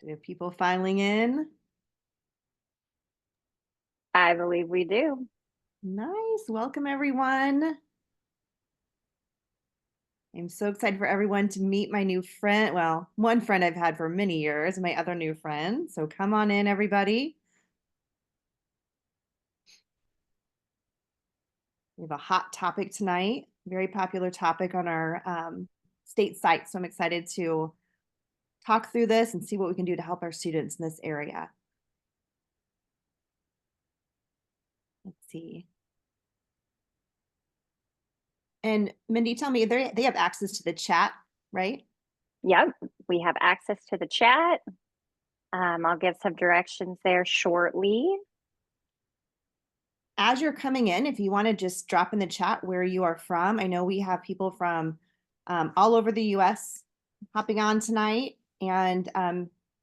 Do people filing in? I believe we do. Nice. Welcome, everyone. I'm so excited for everyone to meet my new friend. Well, one friend I've had for many years, my other new friend. So come on in, everybody. We have a hot topic tonight, very popular topic on our state site. So I'm excited to talk through this and see what we can do to help our students in this area. Let's see. And Mindy, tell me, they have access to the chat, right? Yep, we have access to the chat. I'll give some directions there shortly. As you're coming in, if you want to just drop in the chat where you are from. I know we have people from all over the US hopping on tonight. And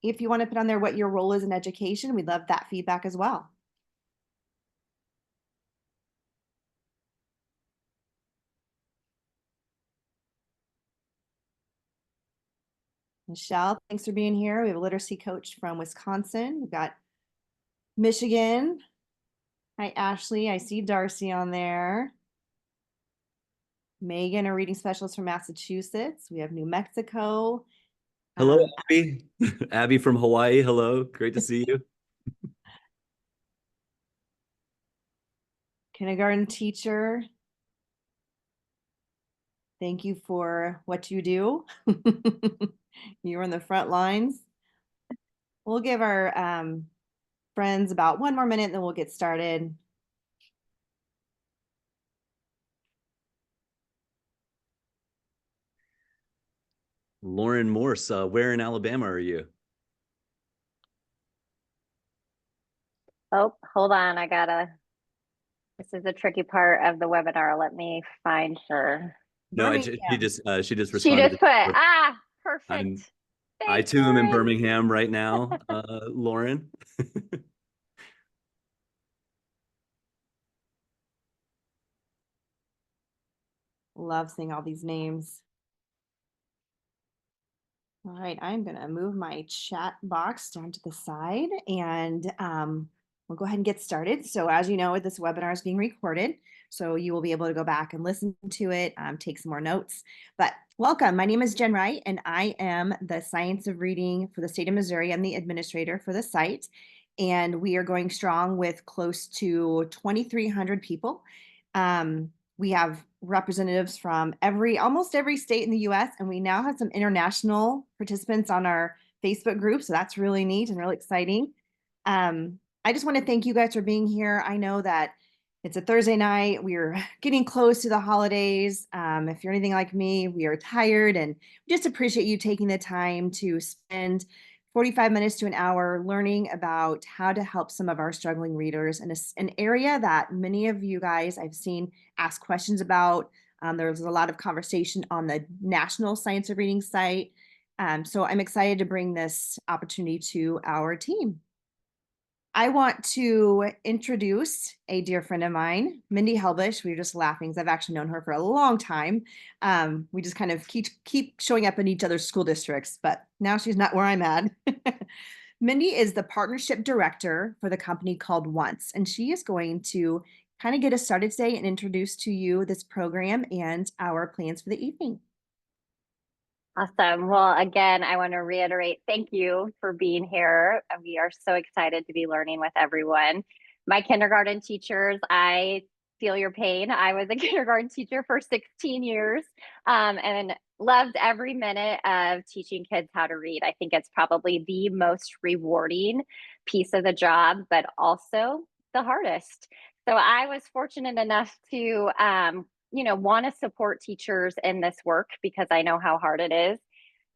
if you want to put on there what your role is in education, we'd love that feedback as well. Michelle, thanks for being here. We have a literacy coach from Wisconsin. We've got Michigan. Hi, Ashley. I see Darcy on there. Megan, a reading specialist from Massachusetts. We have New Mexico. Hello, Abby. Abby from Hawaii. Hello. Great to see you. Kindergarten teacher. Thank you for what you do. You're on the front lines. We'll give our friends about one more minute, then we'll get started. Lauren Morse, where in Alabama are you? Oh, hold on. This is the tricky part of the webinar. Let me find her. No, Birmingham. she just She responded. just put, perfect. I Thanks, too am in Lauren. Birmingham right now, Lauren. Love seeing all these names. All right, I'm gonna move my chat box down to the side and we'll go ahead and get started. So as you know, this webinar is being recorded, so you will be able to go back and listen to it, take some more notes. But welcome, my name is Jen Wright and I am the Science of Reading for the state of Missouri. I'm the administrator for the site and we are going strong with close to 2,300 people. We have representatives from almost every state in the US, and we now have some international participants on our Facebook group. So that's really neat and really exciting. I just want to thank you guys for being here. I know that it's a Thursday night. We're getting close to the holidays. If you're anything like me, we are tired and just appreciate you taking the time to spend 45 minutes to an hour learning about how to help some of our struggling readers in an area that many of you guys I've seen ask questions about. There's a lot of conversation on the National Science of Reading site. So I'm excited to bring this opportunity to our team. I want to introduce a dear friend of mine, Mindy Helbish. We were just laughing because I've actually known her for a long time. We just kind of keep showing up in each other's school districts, but now she's not where I'm at. Mindy is the partnership director for the company called Once, and she is going to kind of get us started today and introduce to you this program and our plans for the evening. Awesome. Well, again, I want to reiterate, thank you for being here. We are so excited to be learning with everyone. My kindergarten teachers, I feel your pain. I was a kindergarten teacher for 16 years and loved every minute of teaching kids how to read. I think it's probably the most rewarding piece of the job, but also the hardest. So I was fortunate enough to want to support teachers in this work because I know how hard it is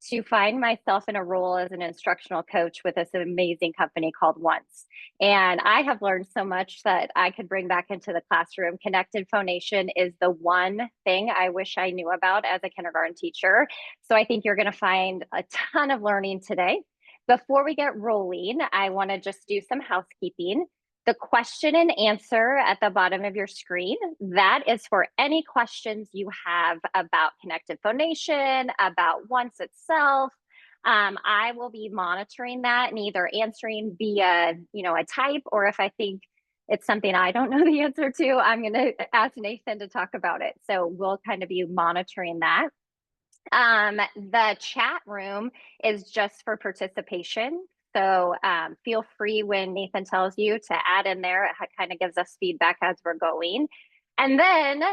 to find myself in a role as an instructional coach with this amazing company called Once. And I have learned so much that I could bring back into the classroom. Connected phonation is the one thing I wish I knew about as a kindergarten teacher. So I think you're going to find a ton of learning today. Before we get rolling, I want to just do some housekeeping. The question and answer at the bottom of your screen, that is for any questions you have about connected phonation, about Once itself, I will be monitoring that and either answering via, a type, or if I think it's something I don't know the answer to, I'm going to ask Nathan to talk about it. So we'll kind of be monitoring that. The chat room is just for participation. So feel free when Nathan tells you to add in there. It kind of gives us feedback as we're going. And then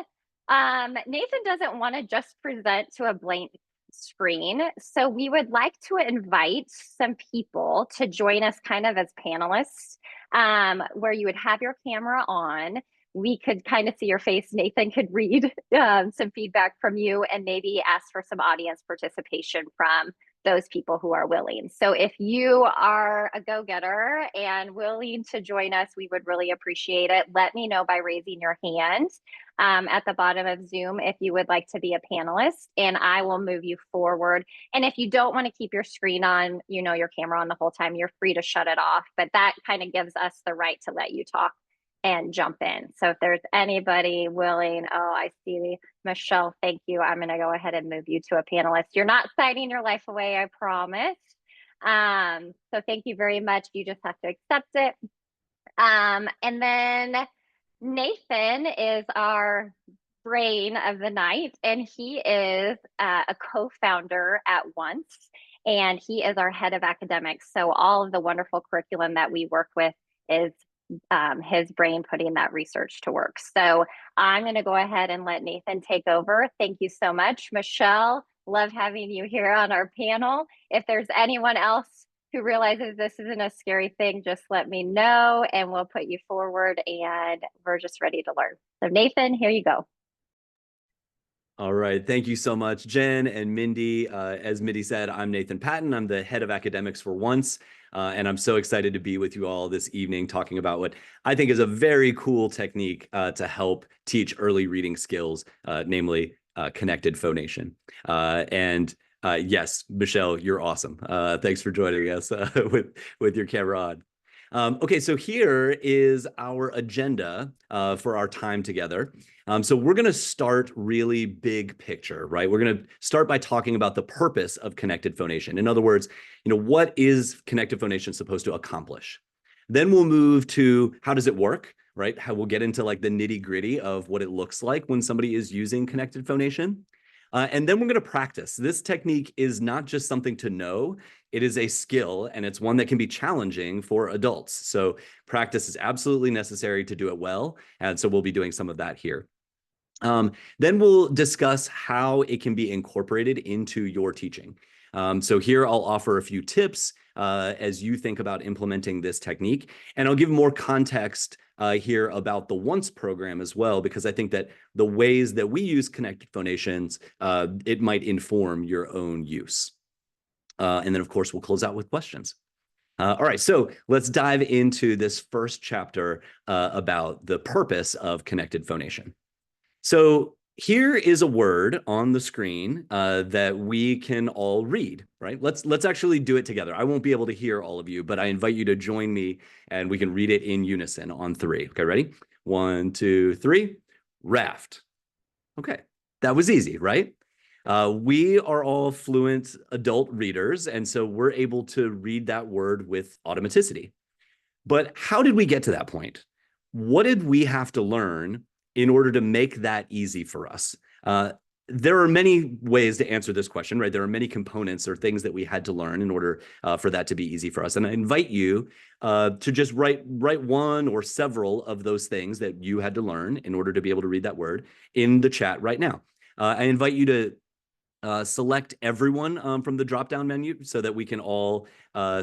Nathan doesn't want to just present to a blank screen. So we would like to invite some people to join us kind of as panelists, where you would have your camera on. We could kind of see your face. Nathan could read some feedback from you and maybe ask for some audience participation from those people who are willing. So if you are a go-getter and willing to join us, we would really appreciate it. Let me know by raising your hand at the bottom of Zoom if you would like to be a panelist, and I will move you forward. And if you don't want to keep your screen on, your camera on the whole time, you're free to shut it off. But that kind of gives us the right to let you talk and jump in. So if there's anybody willing, oh, I see Michelle, thank you. I'm going to go ahead and move you to a panelist. You're not signing your life away, I promise. So thank you very much. You just have to accept it. And then Nathan is our brain of the night, and he is a co-founder at Once, and he is our head of academics. So all of the wonderful curriculum that we work with is his brain putting that research to work. So I'm going to go ahead and let Nathan take over. Thank you so much, Michelle. Love having you here on our panel. If there's anyone else who realizes this isn't a scary thing, just let me know and we'll put you forward, and we're just ready to learn. So Nathan, here you go. All right. Thank you so much, Jen and Mindy. As Mindy said, I'm Nathan Patton. I'm the head of academics for Once. And I'm so excited to be with you all this evening talking about what I think is a very cool technique to help teach early reading skills, namely connected phonation. Yes, Michelle, you're awesome. Thanks for joining us with your camera on. Okay, so here is our agenda for our time together. So we're going to start really big picture, right? We're going to start by talking about the purpose of connected phonation. In other words, what is connected phonation supposed to accomplish? Then we'll move to how does it work, right? How we'll get into like the nitty gritty of what it looks like when somebody is using connected phonation. And then we're going to practice. This technique is not just something to know, it is a skill, and it's one that can be challenging for adults. So practice is absolutely necessary to do it well. And so we'll be doing some of that here. Then we'll discuss how it can be incorporated into your teaching. So here I'll offer a few tips as you think about implementing this technique. And I'll give more context here about the Once program as well, because I think that the ways that we use connected phonations, it might inform your own use. And then, of course, we'll close out with questions. All right, so let's dive into this first chapter about the purpose of connected phonation. So here is a word on the screen that we can all read, right? Let's actually do it together. I won't be able to hear all of you, but I invite you to join me and we can read it in unison on 3. Okay, ready? 1, 2, 3. Raft. Okay, that was easy, right? We are all fluent adult readers, and so we're able to read that word with automaticity. But how did we get to that point? What did we have to learn in order to make that easy for us? There are many ways to answer this question, right? There are many components or things that we had to learn in order for that to be easy for us. And I invite you to just write one or several of those things that you had to learn in order to be able to read that word in the chat right now. I invite you to select everyone from the drop-down menu so that we can all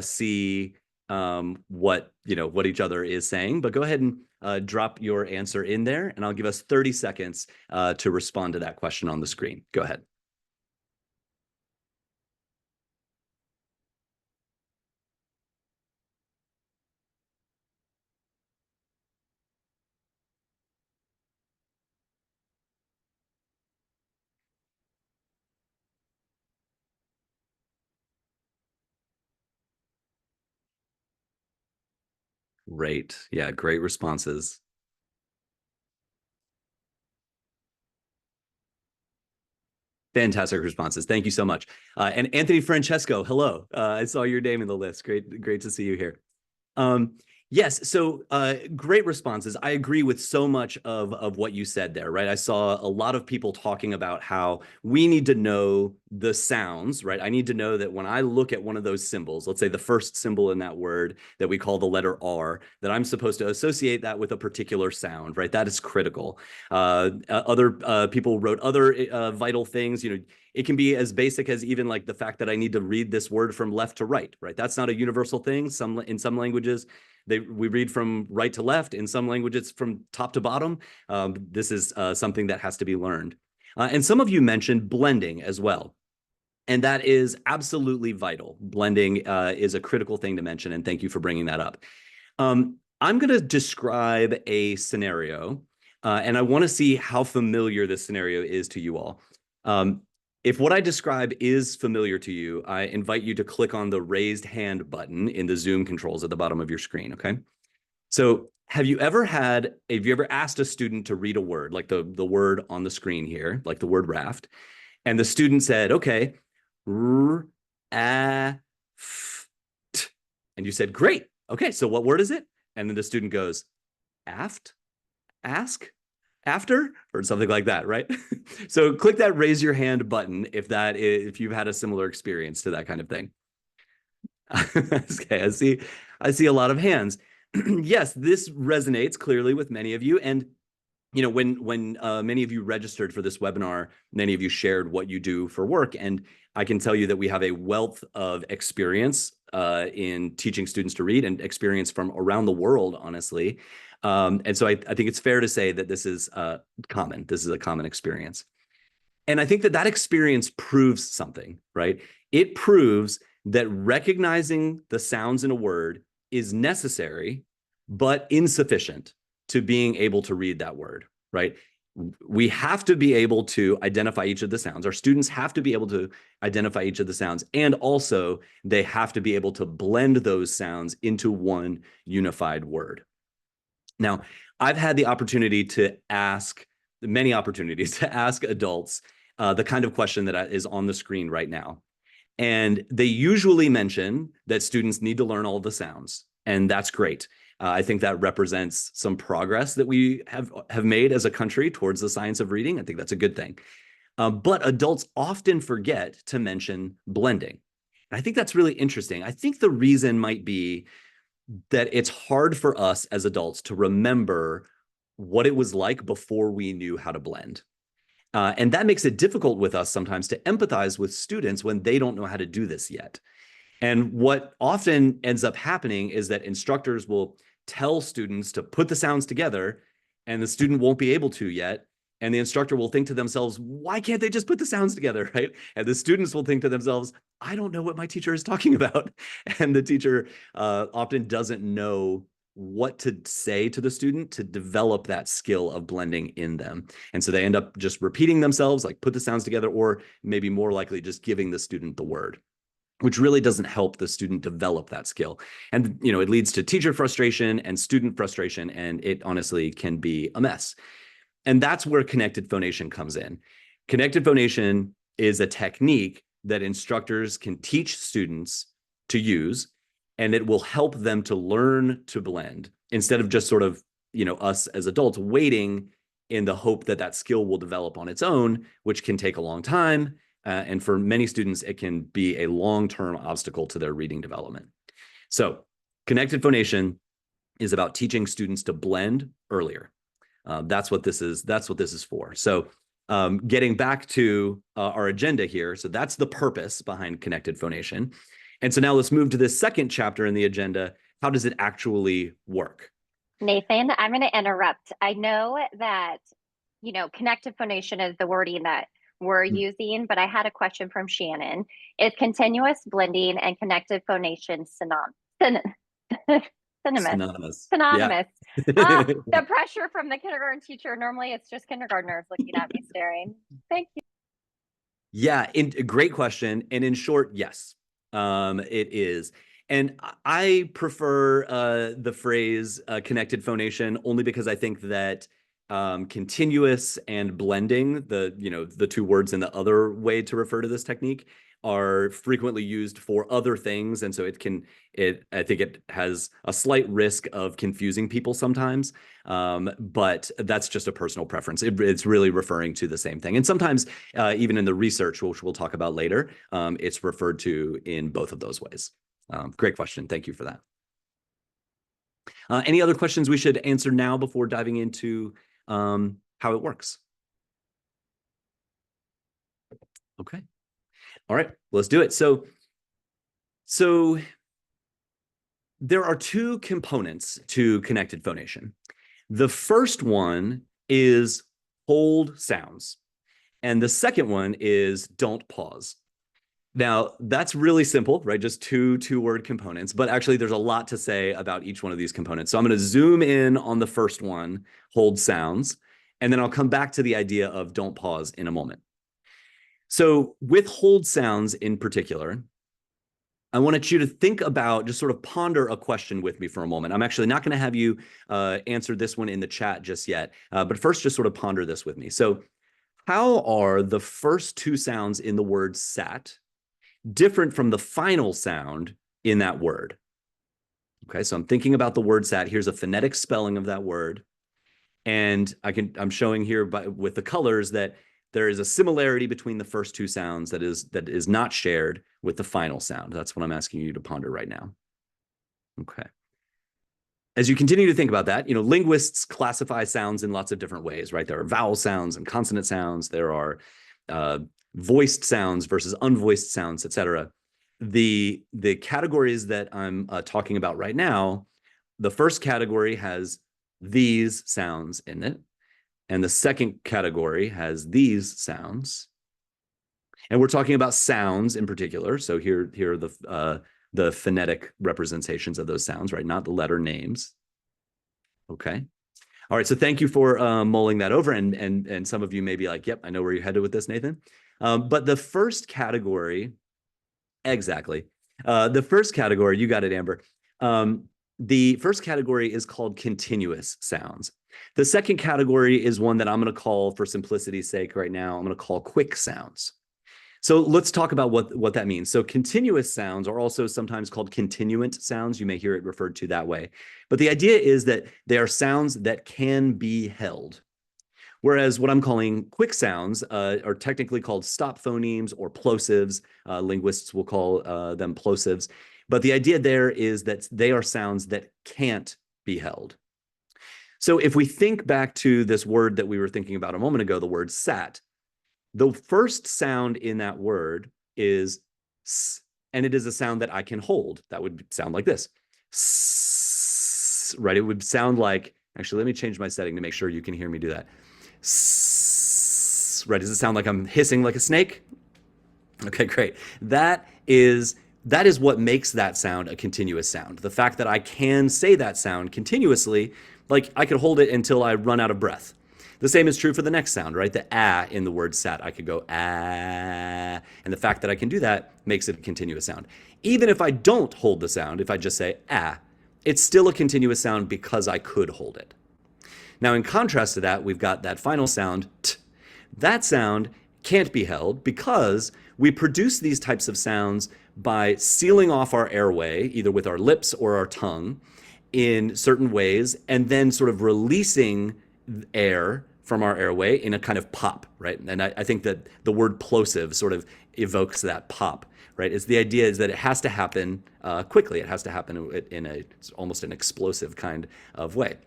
see what each other is saying. But go ahead and drop your answer in there, and I'll give us 30 seconds to respond to that question on the screen. Go ahead. Great. Yeah, great responses. Fantastic responses. Thank you so much. And Anthony Francesco, hello. I saw your name in the list. Great to see you here. Um, yes, so great responses. I agree with so much of what you said there, right? I saw a lot of people talking about how we need to know the sounds, right? I need to know that when I look at one of those symbols, let's say the first symbol in that word that we call the letter R, that I'm supposed to associate that with a particular sound, right? That is critical. Other people wrote other vital things, it can be as basic as even like the fact that I need to read this word from left to right, right? That's not a universal thing. In some languages, we read from right to left. In some languages, from top to bottom. This is something that has to be learned. And some of you mentioned blending as well. And that is absolutely vital. Blending is a critical thing to mention, and thank you for bringing that up. I'm going to describe a scenario, and I want to see how familiar this scenario is to you all. If what I describe is familiar to you, I invite you to click on the raised hand button in the Zoom controls at the bottom of your screen, okay? So have you ever asked a student to read a word, like the word on the screen here, like the word raft, and the student said, okay, r, a, f, t, and you said, great, okay, so what word is it? And then the student goes, aft, ask, after, or something like that, right? So click that raise your hand button if you've had a similar experience to that kind of thing. Okay, I see a lot of hands. Yes, this resonates clearly with many of you. And when many of you registered for this webinar, many of you shared what you do for work. And I can tell you that we have a wealth of experience in teaching students to read, and experience from around the world, honestly. And so I think it's fair to say that this is common. This is a common experience. And I think that experience proves something, right? It proves that recognizing the sounds in a word is necessary, but insufficient to being able to read that word, right? We have to be able to identify each of the sounds. Our students have to be able to identify each of the sounds. And also, they have to be able to blend those sounds into one unified word. Now, I've had the opportunity to ask, many opportunities to ask adults the kind of question that is on the screen right now. And they usually mention that students need to learn all the sounds, and that's great. I think that represents some progress that we have made as a country towards the science of reading. I think that's a good thing. But adults often forget to mention blending. And I think that's really interesting. I think the reason might be that it's hard for us as adults to remember what it was like before we knew how to blend. And that makes it difficult with us sometimes to empathize with students when they don't know how to do this yet. And what often ends up happening is that instructors will tell students to put the sounds together, and the student won't be able to yet. And the instructor will think to themselves, why can't they just put the sounds together, right? And the students will think to themselves, I don't know what my teacher is talking about. And the teacher often doesn't know what to say to the student to develop that skill of blending in them. And so they end up just repeating themselves, like put the sounds together, or maybe more likely just giving the student the word, which really doesn't help the student develop that skill. And, it leads to teacher frustration and student frustration, and it honestly can be a mess. And that's where connected phonation comes in. Connected phonation is a technique that instructors can teach students to use, and it will help them to learn to blend instead of just sort of, us as adults waiting in the hope that skill will develop on its own, which can take a long time. And for many students, it can be a long-term obstacle to their reading development. So connected phonation is about teaching students to blend earlier. That's what this is. That's what this is for. So getting back to our agenda here. So that's the purpose behind connected phonation. And so now let's move to this second chapter in the agenda. How does it actually work? Nathan, I'm going to interrupt. I know that, connected phonation is the wording that we're using, but I had a question from Shannon. Is continuous blending and connected phonation Synonymous. synonymous? Yeah. The pressure from the kindergarten teacher. Normally it's just kindergartners looking at me staring. Thank you. Yeah, great question. And in short, yes, it is. And I prefer the phrase connected phonation only because I think that continuous and blending, the two words in the other way to refer to this technique, are frequently used for other things. And so I think it has a slight risk of confusing people sometimes. But that's just a personal preference. It's really referring to the same thing. And sometimes even in the research, which we'll talk about later, it's referred to in both of those ways. Great question. Thank you for that. Any other questions we should answer now before diving into how it works? Okay. All right, let's do it. So there are two components to connected phonation. The first one is hold sounds, and the second one is don't pause. Now, that's really simple, right? Just two-word components, but actually there's a lot to say about each one of these components. So I'm going to zoom in on the first one, hold sounds, and then I'll come back to the idea of don't pause in a moment. So with hold sounds in particular, I wanted you to think about, just sort of ponder a question with me for a moment. I'm actually not going to have you answer this one in the chat just yet, but first just sort of ponder this with me. So how are the first two sounds in the word sat different from the final sound in that word? Okay, so I'm thinking about the word sat. Here's a phonetic spelling of that word. And I'm showing here with the colors that there is a similarity between the first two sounds that is not shared with the final sound. That's what I'm asking you to ponder right now. Okay. As you continue to think about that, linguists classify sounds in lots of different ways, right? There are vowel sounds and consonant sounds. There are voiced sounds versus unvoiced sounds, etc. The categories that I'm talking about right now, the first category has these sounds in it, and the second category has these sounds. And we're talking about sounds in particular. So here are the phonetic representations of those sounds, right? Not the letter names. Okay. All right. So thank you for mulling that over. And some of you may be like, yep, I know where you're headed with this, Nathan. But the first category, exactly. The first category, you got it, Amber. The first category is called continuous sounds. The second category is one that I'm going to call, for simplicity's sake right now, I'm going to call quick sounds. So let's talk about what that means. So continuous sounds are also sometimes called continuant sounds. You may hear it referred to that way. But the idea is that they are sounds that can be held. Whereas what I'm calling quick sounds are technically called stop phonemes or plosives. Linguists will call them plosives. But the idea there is that they are sounds that can't be held. So if we think back to this word that we were thinking about a moment ago, the word sat, the first sound in that word is s, and it is a sound that I can hold. That would sound like this. S, right? It would sound like, actually, let me change my setting to make sure you can hear me do that. S, right? Does it sound like I'm hissing like a snake? Okay, great. That is what makes that sound a continuous sound. The fact that I can say that sound continuously, like I could hold it until I run out of breath. The same is true for the next sound, right? The ah in the word sat. I could go ah, and the fact that I can do that makes it a continuous sound. Even if I don't hold the sound, if I just say ah, it's still a continuous sound because I could hold it. Now, in contrast to that, we've got that final sound, t. That sound can't be held because we produce these types of sounds by sealing off our airway, either with our lips or our tongue, in certain ways, and then sort of releasing air from our airway in a kind of pop, right? And I think that the word plosive sort of evokes that pop, right? The idea is that it has to happen quickly. It has to happen in almost an explosive kind of way.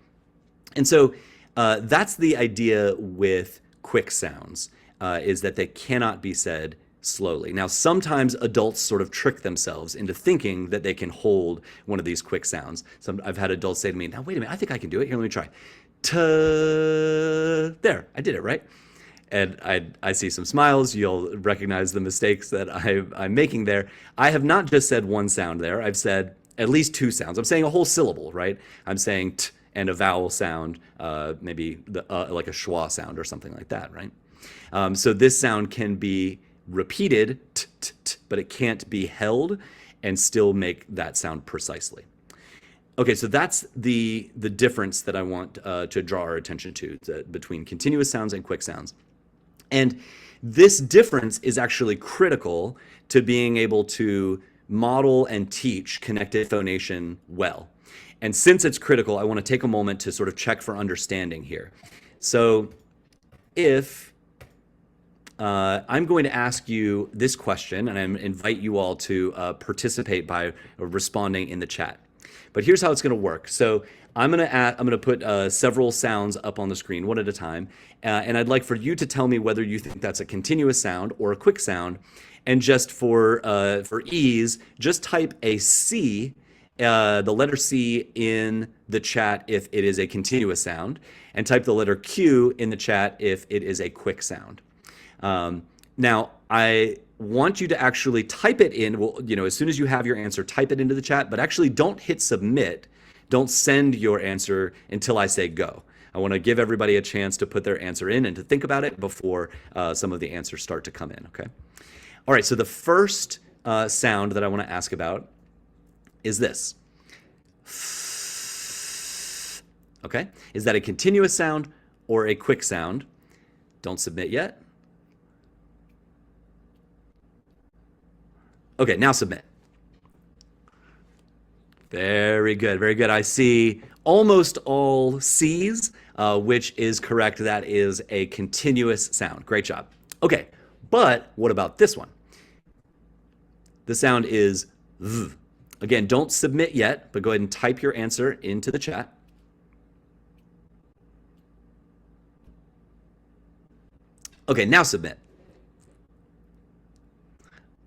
And so that's the idea with quick sounds, is that they cannot be said slowly. Now, sometimes adults sort of trick themselves into thinking that they can hold one of these quick sounds. I've had adults say to me, now, wait a minute, I think I can do it. Here, let me try. There, I did it, right? And I see some smiles. You'll recognize the mistakes that I'm making there. I have not just said one sound there. I've said at least two sounds. I'm saying a whole syllable, right? I'm saying t and a vowel sound, maybe like a schwa sound or something like that, right? So this sound can be repeated, t, t, t, but it can't be held and still make that sound precisely. Okay, so that's the difference that I want to draw our attention to between continuous sounds and quick sounds. And this difference is actually critical to being able to model and teach connected phonation well. And since it's critical, I want to take a moment to sort of check for understanding here. So if I'm going to ask you this question, and I invite you all to participate by responding in the chat. But here's how it's going to work. So I'm going to put several sounds up on the screen one at a time, and I'd like for you to tell me whether you think that's a continuous sound or a quick sound. And just for ease, just type a C, the letter C in the chat if it is a continuous sound, and type the letter Q in the chat if it is a quick sound. Now, I want you to actually type it in. Well, as soon as you have your answer, type it into the chat, but actually don't hit submit. Don't send your answer until I say go. I want to give everybody a chance to put their answer in and to think about it before some of the answers start to come in, okay? All right, so the first sound that I want to ask about is this. Okay, is that a continuous sound or a quick sound? Don't submit yet. Okay, now submit. Very good, very good. I see almost all C's, which is correct. That is a continuous sound. Great job. Okay, but what about this one? The sound is V. Again, don't submit yet, but go ahead and type your answer into the chat. Okay, now submit.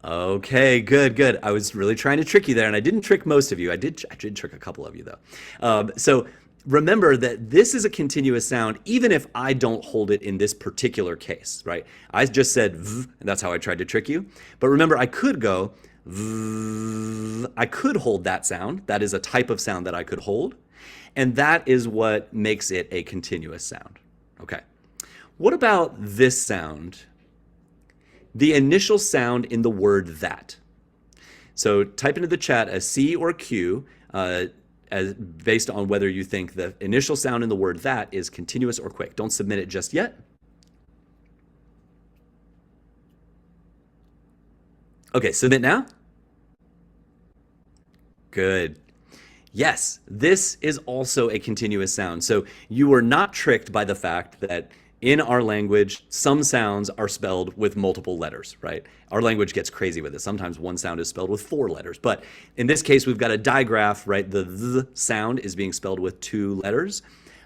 Okay, good, good. I was really trying to trick you there, and I didn't trick most of you. I did trick a couple of you, though. So remember that this is a continuous sound, even if I don't hold it in this particular case, right? I just said V, and that's how I tried to trick you. But remember, I could go V. I could hold that sound. That is a type of sound that I could hold, and that is what makes it a continuous sound. Okay. What about this sound? The initial sound in the word that. So type into the chat a C or Q as based on whether you think the initial sound in the word that is continuous or quick. Don't submit it just yet. Okay, submit now. Good. Yes, this is also a continuous sound. So you were not tricked by the fact that in our language, some sounds are spelled with multiple letters, right? Our language gets crazy with it. Sometimes one sound is spelled with 4 letters. But in this case, we've got a digraph, right? The th sound is being spelled with 2 letters.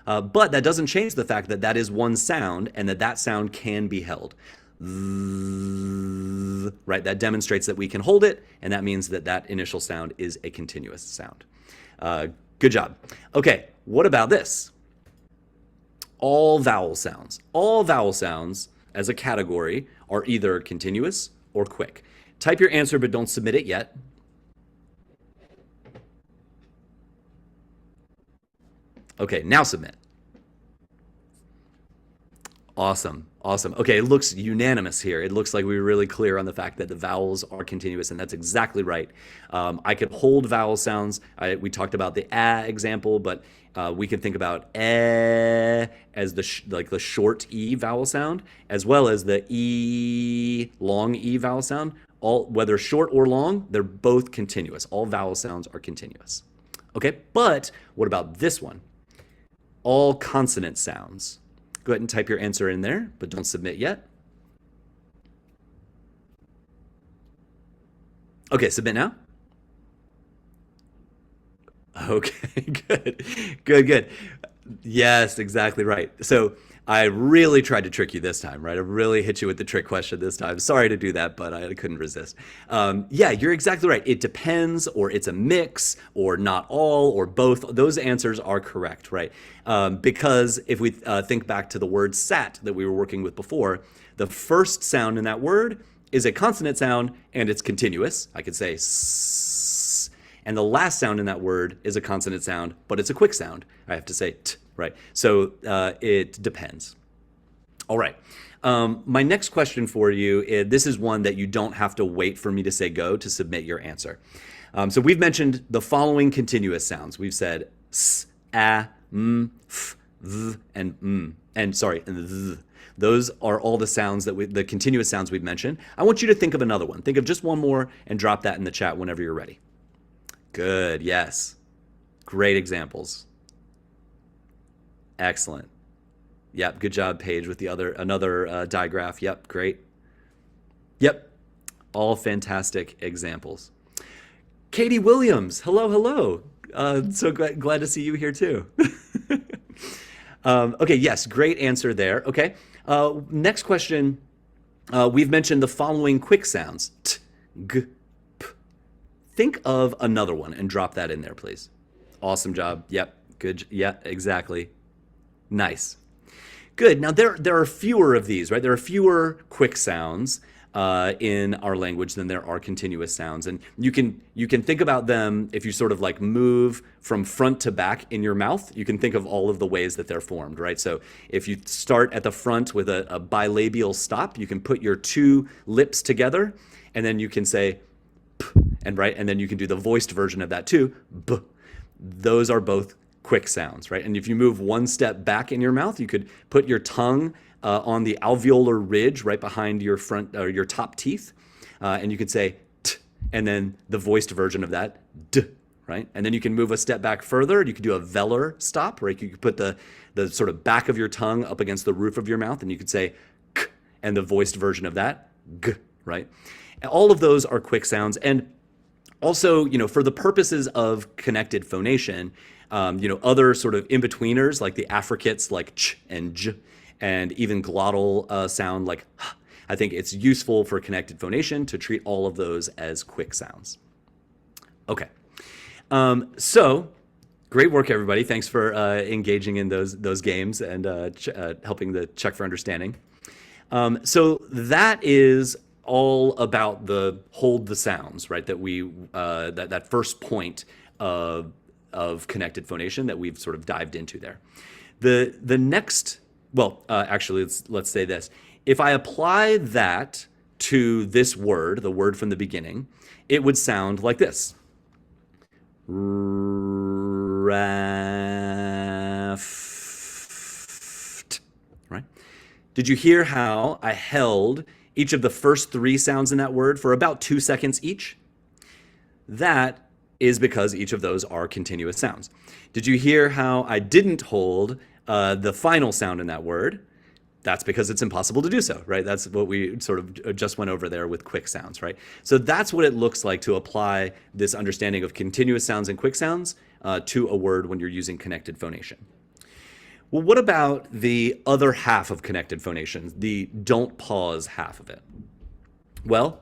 But that doesn't change the fact that that is one sound and that that sound can be held. Right? That demonstrates that we can hold it, and that means that that initial sound is a continuous sound. Good job. Okay, what about this? All vowel sounds. All vowel sounds as a category are either continuous or quick. Type your answer, but don't submit it yet. Okay, now submit. Awesome, awesome. Okay, it looks unanimous here. It looks like we were really clear on the fact that the vowels are continuous, and that's exactly right. I could hold vowel sounds. We talked about the a example, but we can think about as the like the short e vowel sound, as well as the e long e vowel sound. All whether short or long, they're both continuous. All vowel sounds are continuous. Okay, but what about this one? All consonant sounds. Go ahead and type your answer in there, but don't submit yet. Okay, submit now. Okay, good, good, good. Yes, exactly right. So I really tried to trick you this time, right? I really hit you with the trick question this time. Sorry to do that, but I couldn't resist. Yeah, you're exactly right. It depends, or it's a mix, or not all, or both. Those answers are correct, right? Because if we think back to the word sat that we were working with before, the first sound in that word is a consonant sound, and it's continuous. I could say s. And the last sound in that word is a consonant sound, but it's a quick sound. I have to say t, right? So it depends. All right. My next question for you is, this is one that you don't have to wait for me to say go to submit your answer. So we've mentioned the following continuous sounds. We've said s, a, m, f, v, and m, and sorry, and th. Those are all the sounds the continuous sounds we've mentioned. I want you to think of another one. Think of just one more and drop that in the chat whenever you're ready. Good, yes. Great examples. Excellent. Yep, good job, Paige, with another digraph. Yep, great. Yep, all fantastic examples. Katie Williams, hello, hello. So glad to see you here too. Okay, yes, great answer there. Okay, next question. We've mentioned the following quick sounds. T, g, p. Think of another one and drop that in there, please. Awesome job. Yep, good. Yeah, exactly. Nice. Good. Now there are fewer of these, right? There are fewer quick sounds in our language than there are continuous sounds, and you can think about them if you sort of like move from front to back in your mouth. You can think of all of the ways that they're formed, right? So if you start at the front with a bilabial stop, you can put your two lips together, and then you can say p, and then you can do the voiced version of that too, b. Those are both quick sounds, right? And if you move one step back in your mouth, you could put your tongue on the alveolar ridge right behind your front or your top teeth, and you could say t, and then the voiced version of that, d, right? And then you can move a step back further. You could do a velar stop, right? You could put the sort of back of your tongue up against the roof of your mouth, and you could say k, and the voiced version of that, g, right? And all of those are quick sounds, and also, for the purposes of connected phonation, other sort of in-betweeners like the affricates like ch and j, and even glottal sound like h. I think it's useful for connected phonation to treat all of those as quick sounds. Okay, so great work, everybody. Thanks for engaging in those games and helping to check for understanding. So that is all about the hold the sounds, right? That we that first point of connected phonation that we've sort of dived into there. The next, actually, let's say this. If I apply that to this word, the word from the beginning, it would sound like this. Raft, right? Did you hear how I held each of the first three sounds in that word for about 2 seconds each? That is because each of those are continuous sounds. Did you hear how I didn't hold the final sound in that word? That's because it's impossible to do so, right? That's what we sort of just went over there with quick sounds, right? So that's what it looks like to apply this understanding of continuous sounds and quick sounds to a word when you're using connected phonation. Well, what about the other half of connected phonation, the don't pause half of it? Well,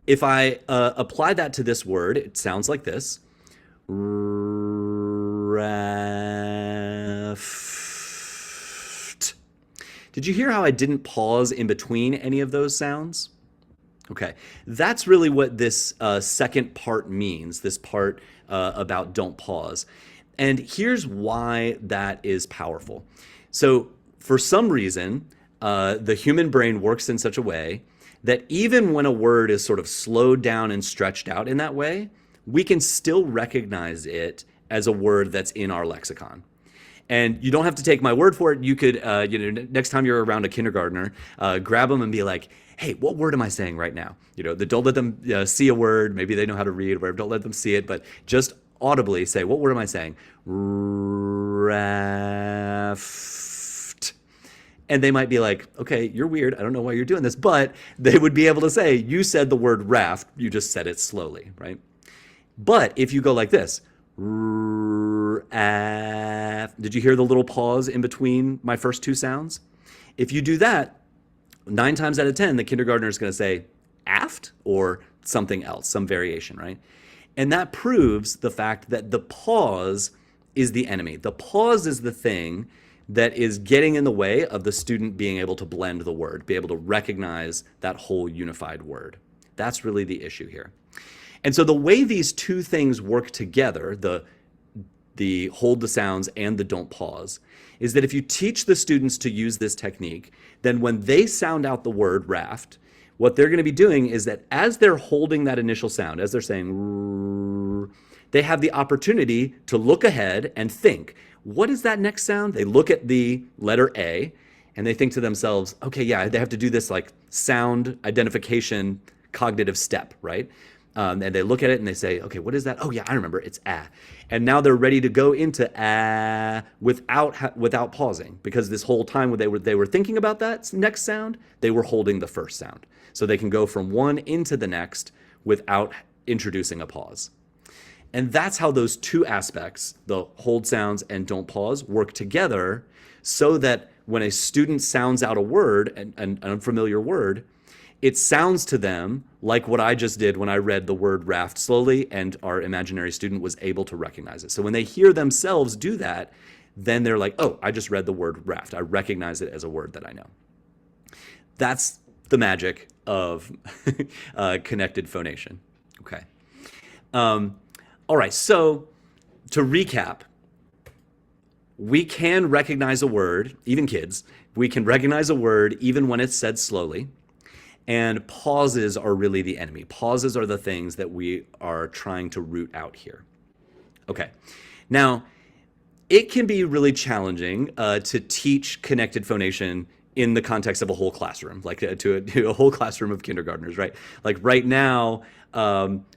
if I apply that to this word, it sounds like this. Raft. Did you hear how I didn't pause in between any of those sounds? Okay, that's really what this second part means, this part about don't pause. And here's why that is powerful. So for some reason, the human brain works in such a way that even when a word is sort of slowed down and stretched out in that way, we can still recognize it as a word that's in our lexicon. And you don't have to take my word for it. You could, next time you're around a kindergartner, grab them and be like, hey, what word am I saying right now? Don't let them see a word. Maybe they know how to read or whatever. Don't let them see it, but just audibly say, what word am I saying? Raft. And they might be like, okay, you're weird. I don't know why you're doing this. But they would be able to say, you said the word raft. You just said it slowly, right? But if you go like this, did you hear the little pause in between my first two sounds? If you do that, 9 times out of 10, the kindergartner is going to say aft or something else, some variation, right? And that proves the fact that the pause is the enemy. The pause is the thing that is getting in the way of the student being able to blend the word, be able to recognize that whole unified word. That's really the issue here. And so the way these two things work together, the the hold the sounds and the don't pause, is that if you teach the students to use this technique, then when they sound out the word raft, what they're going to be doing is that as they're holding that initial sound, as they're saying, they have the opportunity to look ahead and think, what is that next sound? They look at the letter A and they think to themselves, okay, yeah, they have to do this like sound identification cognitive step, right? And they look at it and they say, okay, what is that? Oh yeah, I remember, it's ah. And now they're ready to go into ah without pausing, because this whole time when they were thinking about that next sound, they were holding the first sound. So they can go from one into the next without introducing a pause. And that's how those two aspects, the hold sounds and don't pause, work together, so that when a student sounds out a word, an unfamiliar word, it sounds to them like what I just did when I read the word raft slowly and our imaginary student was able to recognize it. So when they hear themselves do that, then they're like, oh, I just read the word raft. I recognize it as a word that I know. That's the magic of connected phonation. Okay. All right, so to recap, we can recognize a word, even kids, we can recognize a word even when it's said slowly. And pauses are really the enemy. Pauses are the things that we are trying to root out here. Okay, now it can be really challenging to teach connected phonation in the context of a whole classroom, like to a whole classroom of kindergartners, right? Like right now,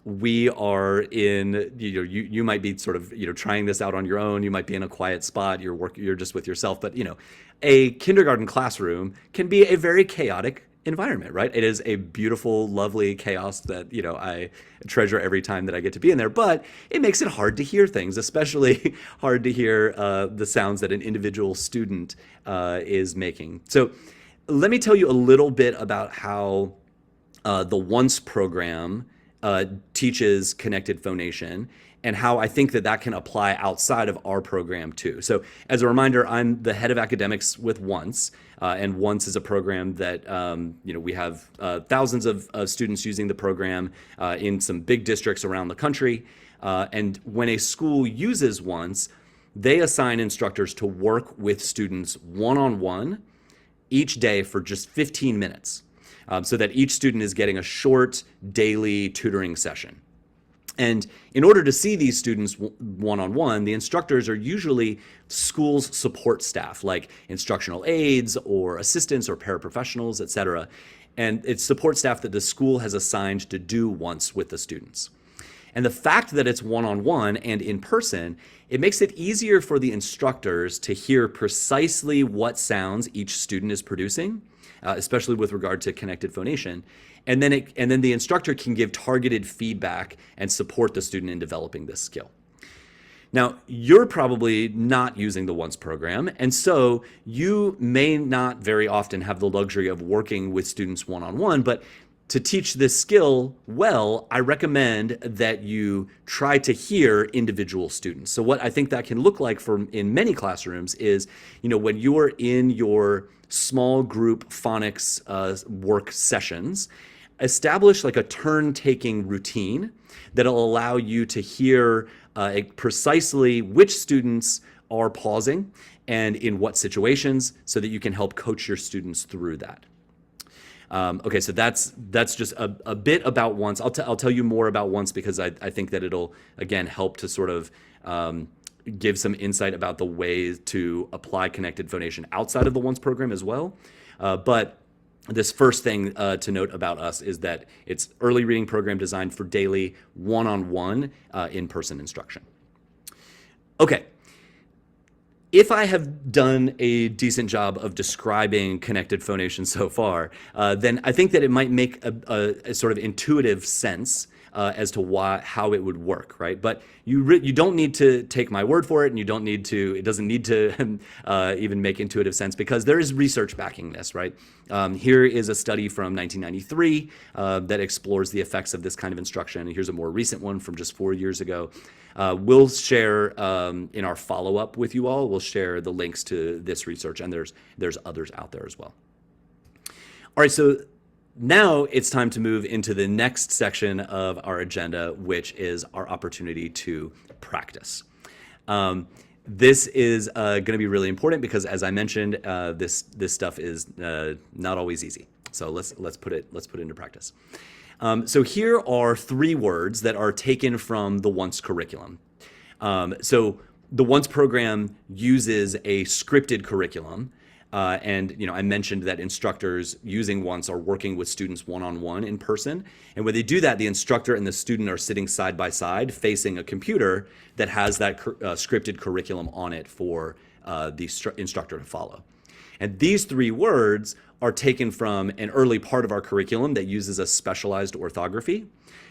we are in, you might be sort of, trying this out on your own. You might be in a quiet spot. You're just with yourself. But, a kindergarten classroom can be a very chaotic environment, right? It is a beautiful, lovely chaos that, I treasure every time that I get to be in there, but it makes it hard to hear things, especially hard to hear the sounds that an individual student is making. So let me tell you a little bit about how the Once program teaches connected phonation, and how I think that can apply outside of our program too. So as a reminder, I'm the head of academics with Once, and Once is a program that we have thousands of students using the program in some big districts around the country. And when a school uses Once, they assign instructors to work with students one-on-one each day for just 15 minutes, so that each student is getting a short daily tutoring session. And in order to see these students one-on-one, the instructors are usually school's support staff, like instructional aides or assistants or paraprofessionals, et cetera. And it's support staff that the school has assigned to do Once with the students. And the fact that it's one-on-one and in person, it makes it easier for the instructors to hear precisely what sounds each student is producing, especially with regard to connected phonation. And then the instructor can give targeted feedback and support the student in developing this skill. Now, you're probably not using the Once program, and so you may not very often have the luxury of working with students one-on-one, but to teach this skill well, I recommend that you try to hear individual students. So what I think that can look like in many classrooms is, when you're in your small group phonics work sessions, establish like a turn-taking routine that'll allow you to hear precisely which students are pausing and in what situations, so that you can help coach your students through that. Okay, so that's just a bit about Once. I'll tell you more about Once, because I think that it'll, again, help to sort of give some insight about the ways to apply connected phonation outside of the Once program as well. But this first thing to note about us is that it's early reading program designed for daily one-on-one in-person instruction. Okay. If I have done a decent job of describing connected phonation so far, then I think that it might make a sort of intuitive sense as to how it would work, right? But you don't need to take my word for it, and it doesn't need to even make intuitive sense, because there is research backing this, right? Here is a study from 1993 that explores the effects of this kind of instruction, and here's a more recent one from just 4 years ago. We'll share in our follow-up with you all, we'll share the links to this research, and there's others out there as well. All right, so now it's time to move into the next section of our agenda, which is our opportunity to practice. This is going to be really important because, as I mentioned, this stuff is not always easy. So let's put it into practice. So here are 3 words that are taken from the Once curriculum. So the Once program uses a scripted curriculum. And I mentioned that instructors using Once are working with students one-on-one in person. And when they do that, the instructor and the student are sitting side by side facing a computer that has that scripted curriculum on it for the instructor to follow. And these 3 words are taken from an early part of our curriculum that uses a specialized orthography.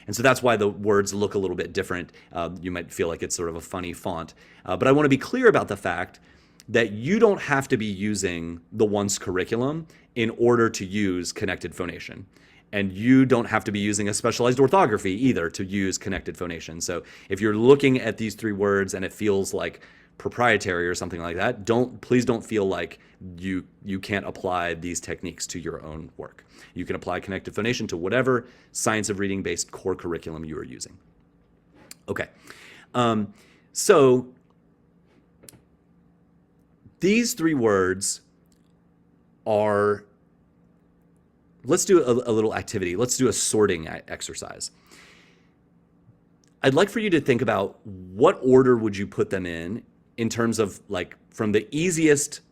And so that's why the words look a little bit different. You might feel like it's sort of a funny font. But I want to be clear about the fact that you don't have to be using the Once curriculum in order to use connected phonation. And you don't have to be using a specialized orthography either to use connected phonation. So if you're looking at these 3 words and it feels like proprietary or something like that, please don't feel like you can't apply these techniques to your own work. You can apply connected phonation to whatever science of reading based core curriculum you are using. Okay, so these 3 words are, let's do a little activity. Let's do a sorting exercise. I'd like for you to think about what order would you put them in terms of like from the easiest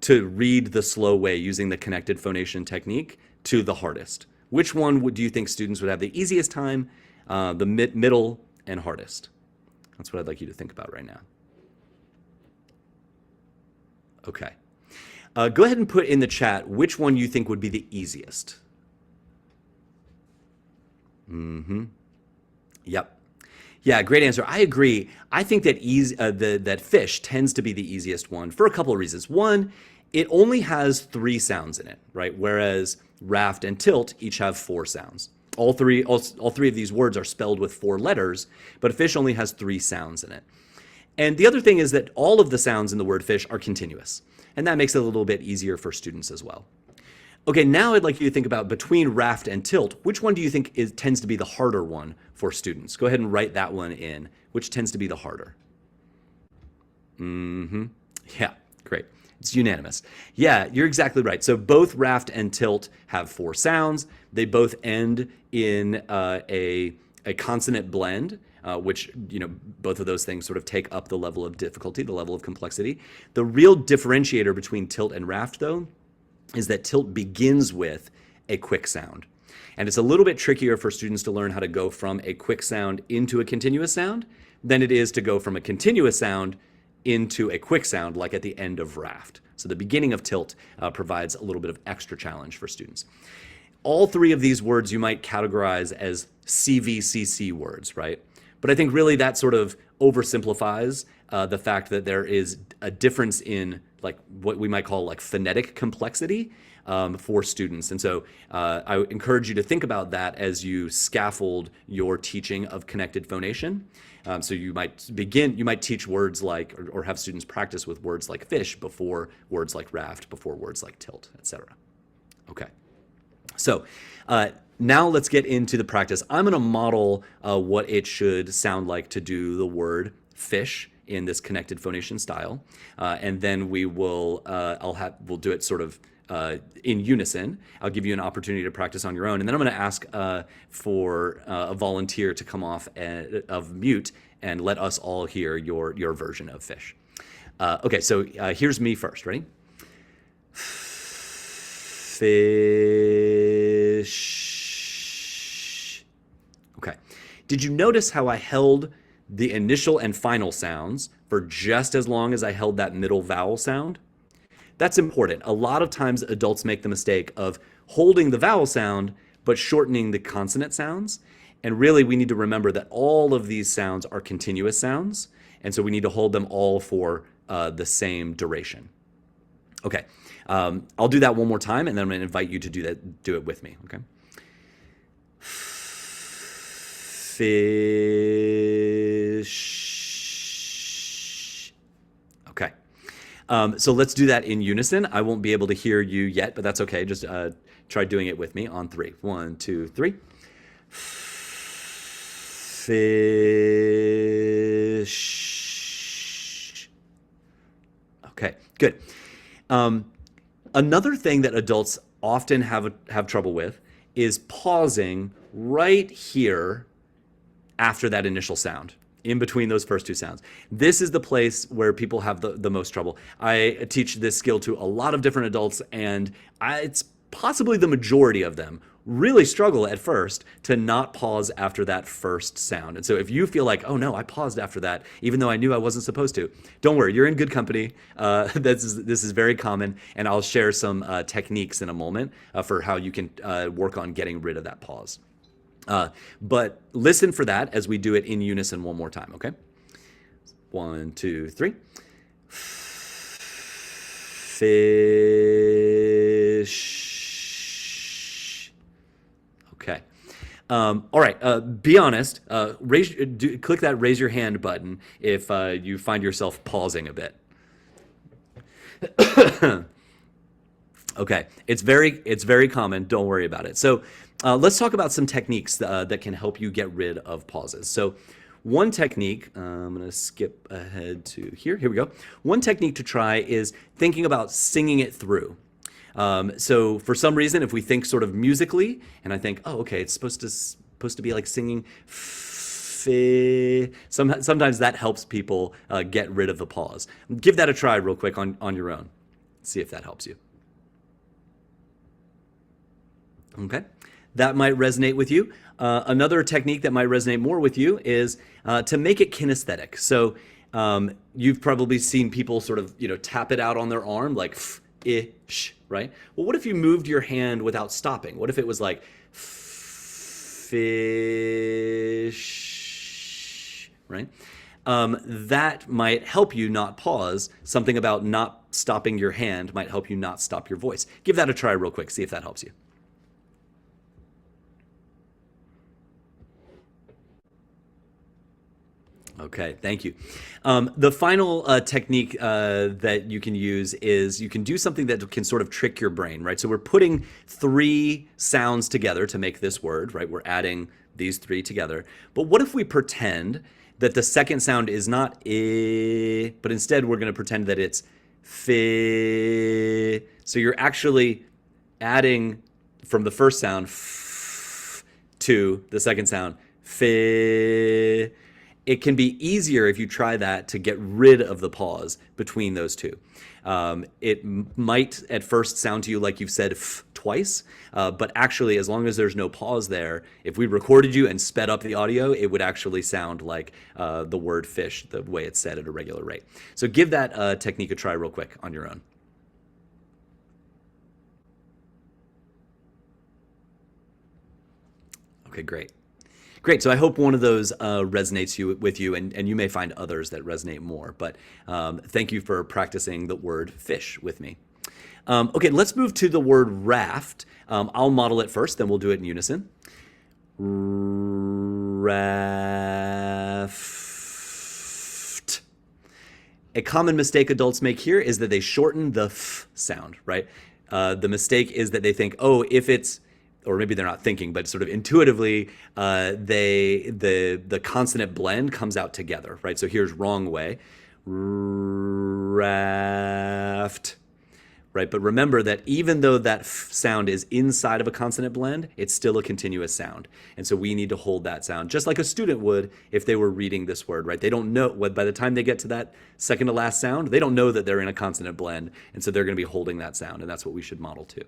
to read the slow way using the connected phonation technique to the hardest. Which one do you think students would have the easiest time, the middle, and hardest? That's what I'd like you to think about right now. Okay. Go ahead and put in the chat which one you think would be the easiest. Yep. Yeah, great answer. I agree. I think that that fish tends to be the easiest one for a couple of reasons. One, it only has 3 sounds in it, right? Whereas raft and tilt each have 4 sounds. All three of these words are spelled with 4 letters, but fish only has 3 sounds in it. And the other thing is that all of the sounds in the word fish are continuous, and that makes it a little bit easier for students as well. Okay, now I'd like you to think about between raft and tilt, which one do you think tends to be the harder one for students? Go ahead and write that one in. Which tends to be the harder? Yeah, great. It's unanimous. Yeah, you're exactly right. So both raft and tilt have 4 sounds. They both end in a consonant blend, which, both of those things sort of take up the level of difficulty, the level of complexity. The real differentiator between tilt and raft, though, is that tilt begins with a quick sound. And it's a little bit trickier for students to learn how to go from a quick sound into a continuous sound than it is to go from a continuous sound into a quick sound like at the end of raft. So the beginning of tilt provides a little bit of extra challenge for students. All 3 of these words you might categorize as CVCC words, right? But I think really that sort of oversimplifies the fact that there is a difference in like what we might call like phonetic complexity for students. And so I would encourage you to think about that as you scaffold your teaching of connected phonation. So you might teach words like, or have students practice with words like fish before words like raft, before words like tilt, etc. Okay. So now let's get into the practice. I'm going to model what it should sound like to do the word fish in this connected phonation style, and then we will we'll do it sort of in unison. I'll give you an opportunity to practice on your own, and then I'm going to ask for a volunteer to come off of mute and let us all hear your version of fish. Okay, so here's me first. Ready? Fish. Okay. Did you notice how I held the initial and final sounds for just as long as I held that middle vowel sound? That's important. A lot of times adults make the mistake of holding the vowel sound but shortening the consonant sounds. And really we need to remember that all of these sounds are continuous sounds. And so we need to hold them all for the same duration. Okay, I'll do that one more time and then I'm going to invite you to do it with me, okay? Fish. Okay. So let's do that in unison. I won't be able to hear you yet, but that's okay. Just try doing it with me on 3. 1, 2, 3. Fish. Good. Another thing that adults often have trouble with is pausing right here after that initial sound, in between those first two sounds. This is the place where people have the most trouble. I teach this skill to a lot of different adults, and it's possibly the majority of them really struggle at first to not pause after that first sound. And so if you feel like, oh no, I paused after that, even though I knew I wasn't supposed to, don't worry, you're in good company. This is very common, and I'll share some techniques in a moment for how you can work on getting rid of that pause. But listen for that as we do it in unison one more time, okay? 1, 2, 3. Fish. Okay. All right. Be honest. Click that raise your hand button if you find yourself pausing a bit. Okay. It's very common. Don't worry about it. So let's talk about some techniques that can help you get rid of pauses. So one technique, I'm going to skip ahead to here. Here we go. One technique to try is thinking about singing it through. So for some reason, if we think sort of musically, and I think, oh, okay, it's supposed to be like singing. Sometimes that helps people get rid of the pause. Give that a try real quick on your own. See if that helps you. Okay, that might resonate with you. Another technique that might resonate more with you is to make it kinesthetic. So you've probably seen people sort of, tap it out on their arm like ish, right? Well, what if you moved your hand without stopping? What if it was like fish, right? That might help you not pause. Something about not stopping your hand might help you not stop your voice. Give that a try real quick. See if that helps you. Okay, thank you. The final technique that you can use is you can do something that can sort of trick your brain, right? So we're putting 3 sounds together to make this word, right? We're adding these 3 together. But what if we pretend that the second sound is not I, but instead we're going to pretend that it's fi. So you're actually adding from the first sound f to the second sound fi. It can be easier if you try that to get rid of the pause between those two. It might at first sound to you like you've said f twice, but actually as long as there's no pause there, if we recorded you and sped up the audio, it would actually sound like the word fish, the way it's said at a regular rate. So give that technique a try real quick on your own. Okay, great. Great. So I hope one of those resonates with you, and you may find others that resonate more. But thank you for practicing the word fish with me. Okay, let's move to the word raft. I'll model it first, then we'll do it in unison. Raft. A common mistake adults make here is that they shorten the f sound, right? The mistake is that they think, oh, if it's, or maybe they're not thinking, but sort of intuitively, the consonant blend comes out together, right? So here's wrong way, raft, right? But remember that even though that f sound is inside of a consonant blend, it's still a continuous sound. And so we need to hold that sound, just like a student would if they were reading this word, right? They don't know, by the time they get to that second to last sound, they don't know that they're in a consonant blend. And so they're going to be holding that sound, and that's what we should model too.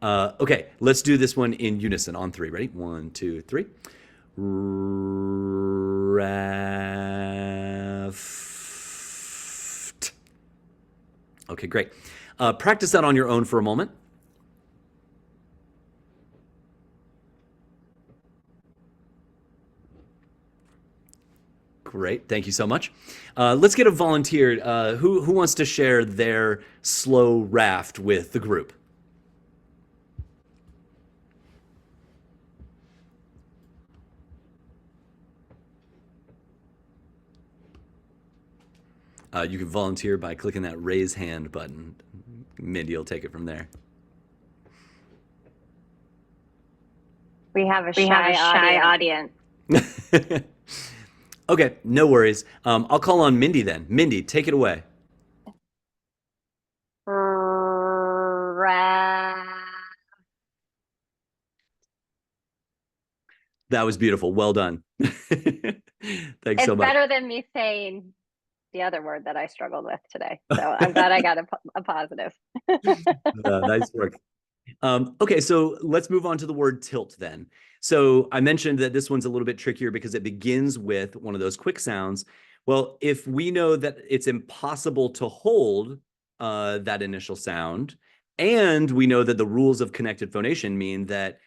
Okay, let's do this one in unison on 3. Ready? 1, 2, 3. Raft. Okay, great. Practice that on your own for a moment. Great, thank you so much. Let's get a volunteer. Who wants to share their slow raft with the group? You can volunteer by clicking that raise hand button. Mindy will take it from there. We have a shy audience. Okay, no worries. I'll call on Mindy then. Mindy, take it away. That was beautiful. Well done. Thanks so It's much. better than me saying the other word that I struggled with today. So I'm glad I got a positive. Nice work. Okay, so let's move on to the word tilt then. So I mentioned that this one's a little bit trickier because it begins with one of those quick sounds. Well, if we know that it's impossible to hold that initial sound, and we know that the rules of connected phonation mean that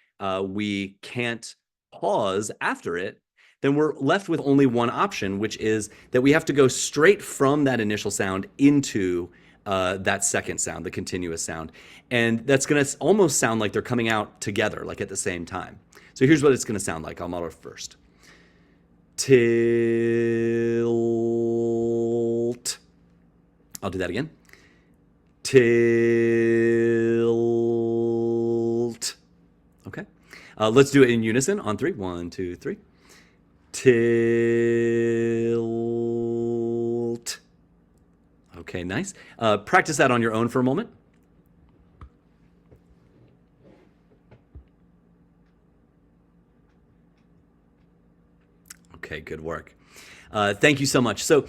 we can't pause after it, then we're left with only one option, which is that we have to go straight from that initial sound into that second sound, the continuous sound. And that's going to almost sound like they're coming out together, like at the same time. So here's what it's going to sound like. I'll model it first. Tilt. I'll do that again. Tilt. Okay. Let's do it in unison on three. 1, 2, 3. Tilt. Okay, nice. Practice that on your own for a moment. Okay, good work. Thank you so much. So,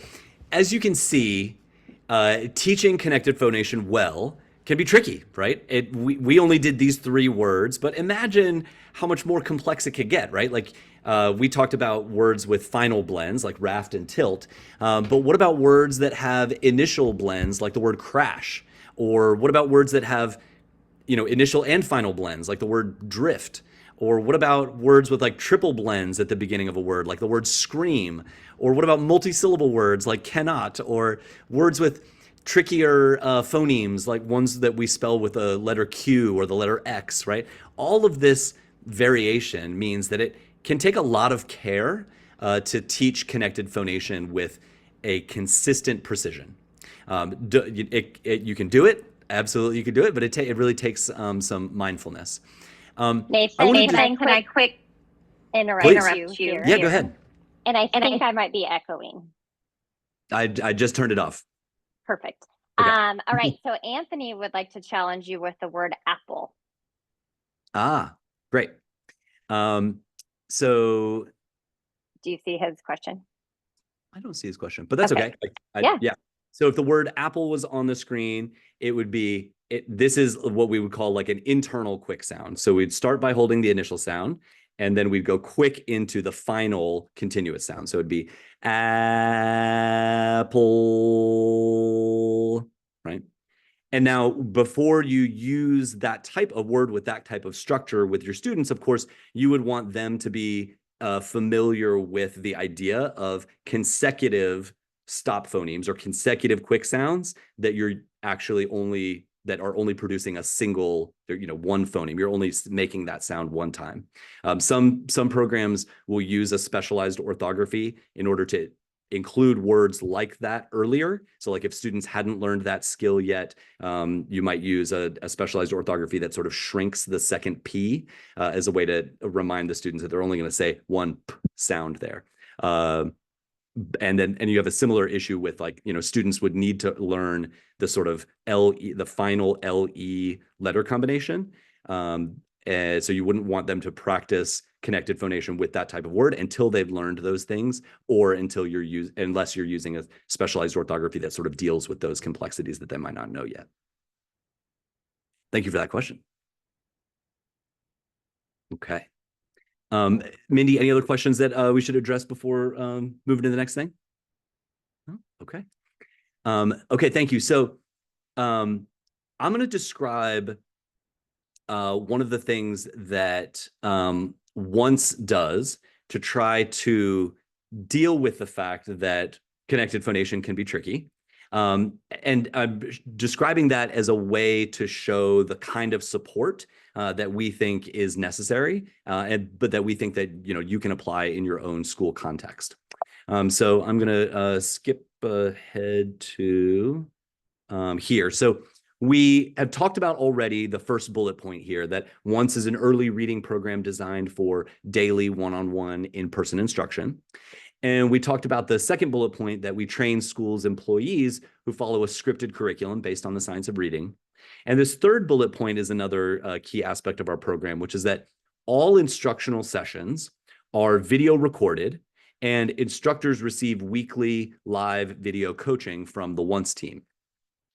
as you can see, teaching connected phonation well can be tricky, right? We only did these 3 words, but imagine how much more complex it could get, right? Like we talked about words with final blends, like raft and tilt, but what about words that have initial blends, like the word crash? Or what about words that have, initial and final blends, like the word drift? Or what about words with like triple blends at the beginning of a word, like the word scream? Or what about multi-syllable words like cannot? Or words with trickier phonemes, like ones that we spell with the letter Q or the letter X, right? All of this variation means that it can take a lot of care to teach connected phonation with a consistent precision. You can do it, absolutely you can do it, but it really takes some mindfulness. Nathan, can I quick interrupt Please. you here? Yeah, go ahead. And I think I might be echoing. I just turned it off. Perfect. Okay. All right. So Anthony would like to challenge you with the word apple. Great. So Do you see his question? I don't see his question, but that's okay. Yeah. So if the word apple was on the screen, it would be this is what we would call like an internal quick sound. So we'd start by holding the initial sound, and then we'd go quick into the final continuous sound. So it'd be apple, right? And now, before you use that type of word with that type of structure with your students, of course, you would want them to be familiar with the idea of consecutive stop phonemes or consecutive quick sounds that you're actually only producing a single, one phoneme. You're only making that sound one time. Some programs will use a specialized orthography in order to include words like that earlier. So like if students hadn't learned that skill yet, you might use a specialized orthography that sort of shrinks the second P as a way to remind the students that they're only going to say one P sound there. And you have a similar issue with students would need to learn the sort of LE, the final LE letter combination. So you wouldn't want them to practice connected phonation with that type of word until they've learned those things, or unless you're using a specialized orthography that sort of deals with those complexities that they might not know yet. Thank you for that question. Okay. Mindy, any other questions that we should address before moving to the next thing? No? Okay. Okay, thank you. So I'm going to describe one of the things that Once does to try to deal with the fact that connected phonation can be tricky. And I'm describing that as a way to show the kind of support that we think is necessary, but that we think that you can apply in your own school context. So I'm going to skip ahead to here. So we have talked about already the first bullet point here, that Once is an early reading program designed for daily one-on-one in-person instruction. And we talked about the second bullet point, that we train schools employees who follow a scripted curriculum based on the science of reading. And this third bullet point is another key aspect of our program, which is that all instructional sessions are video recorded, and instructors receive weekly live video coaching from the Once team.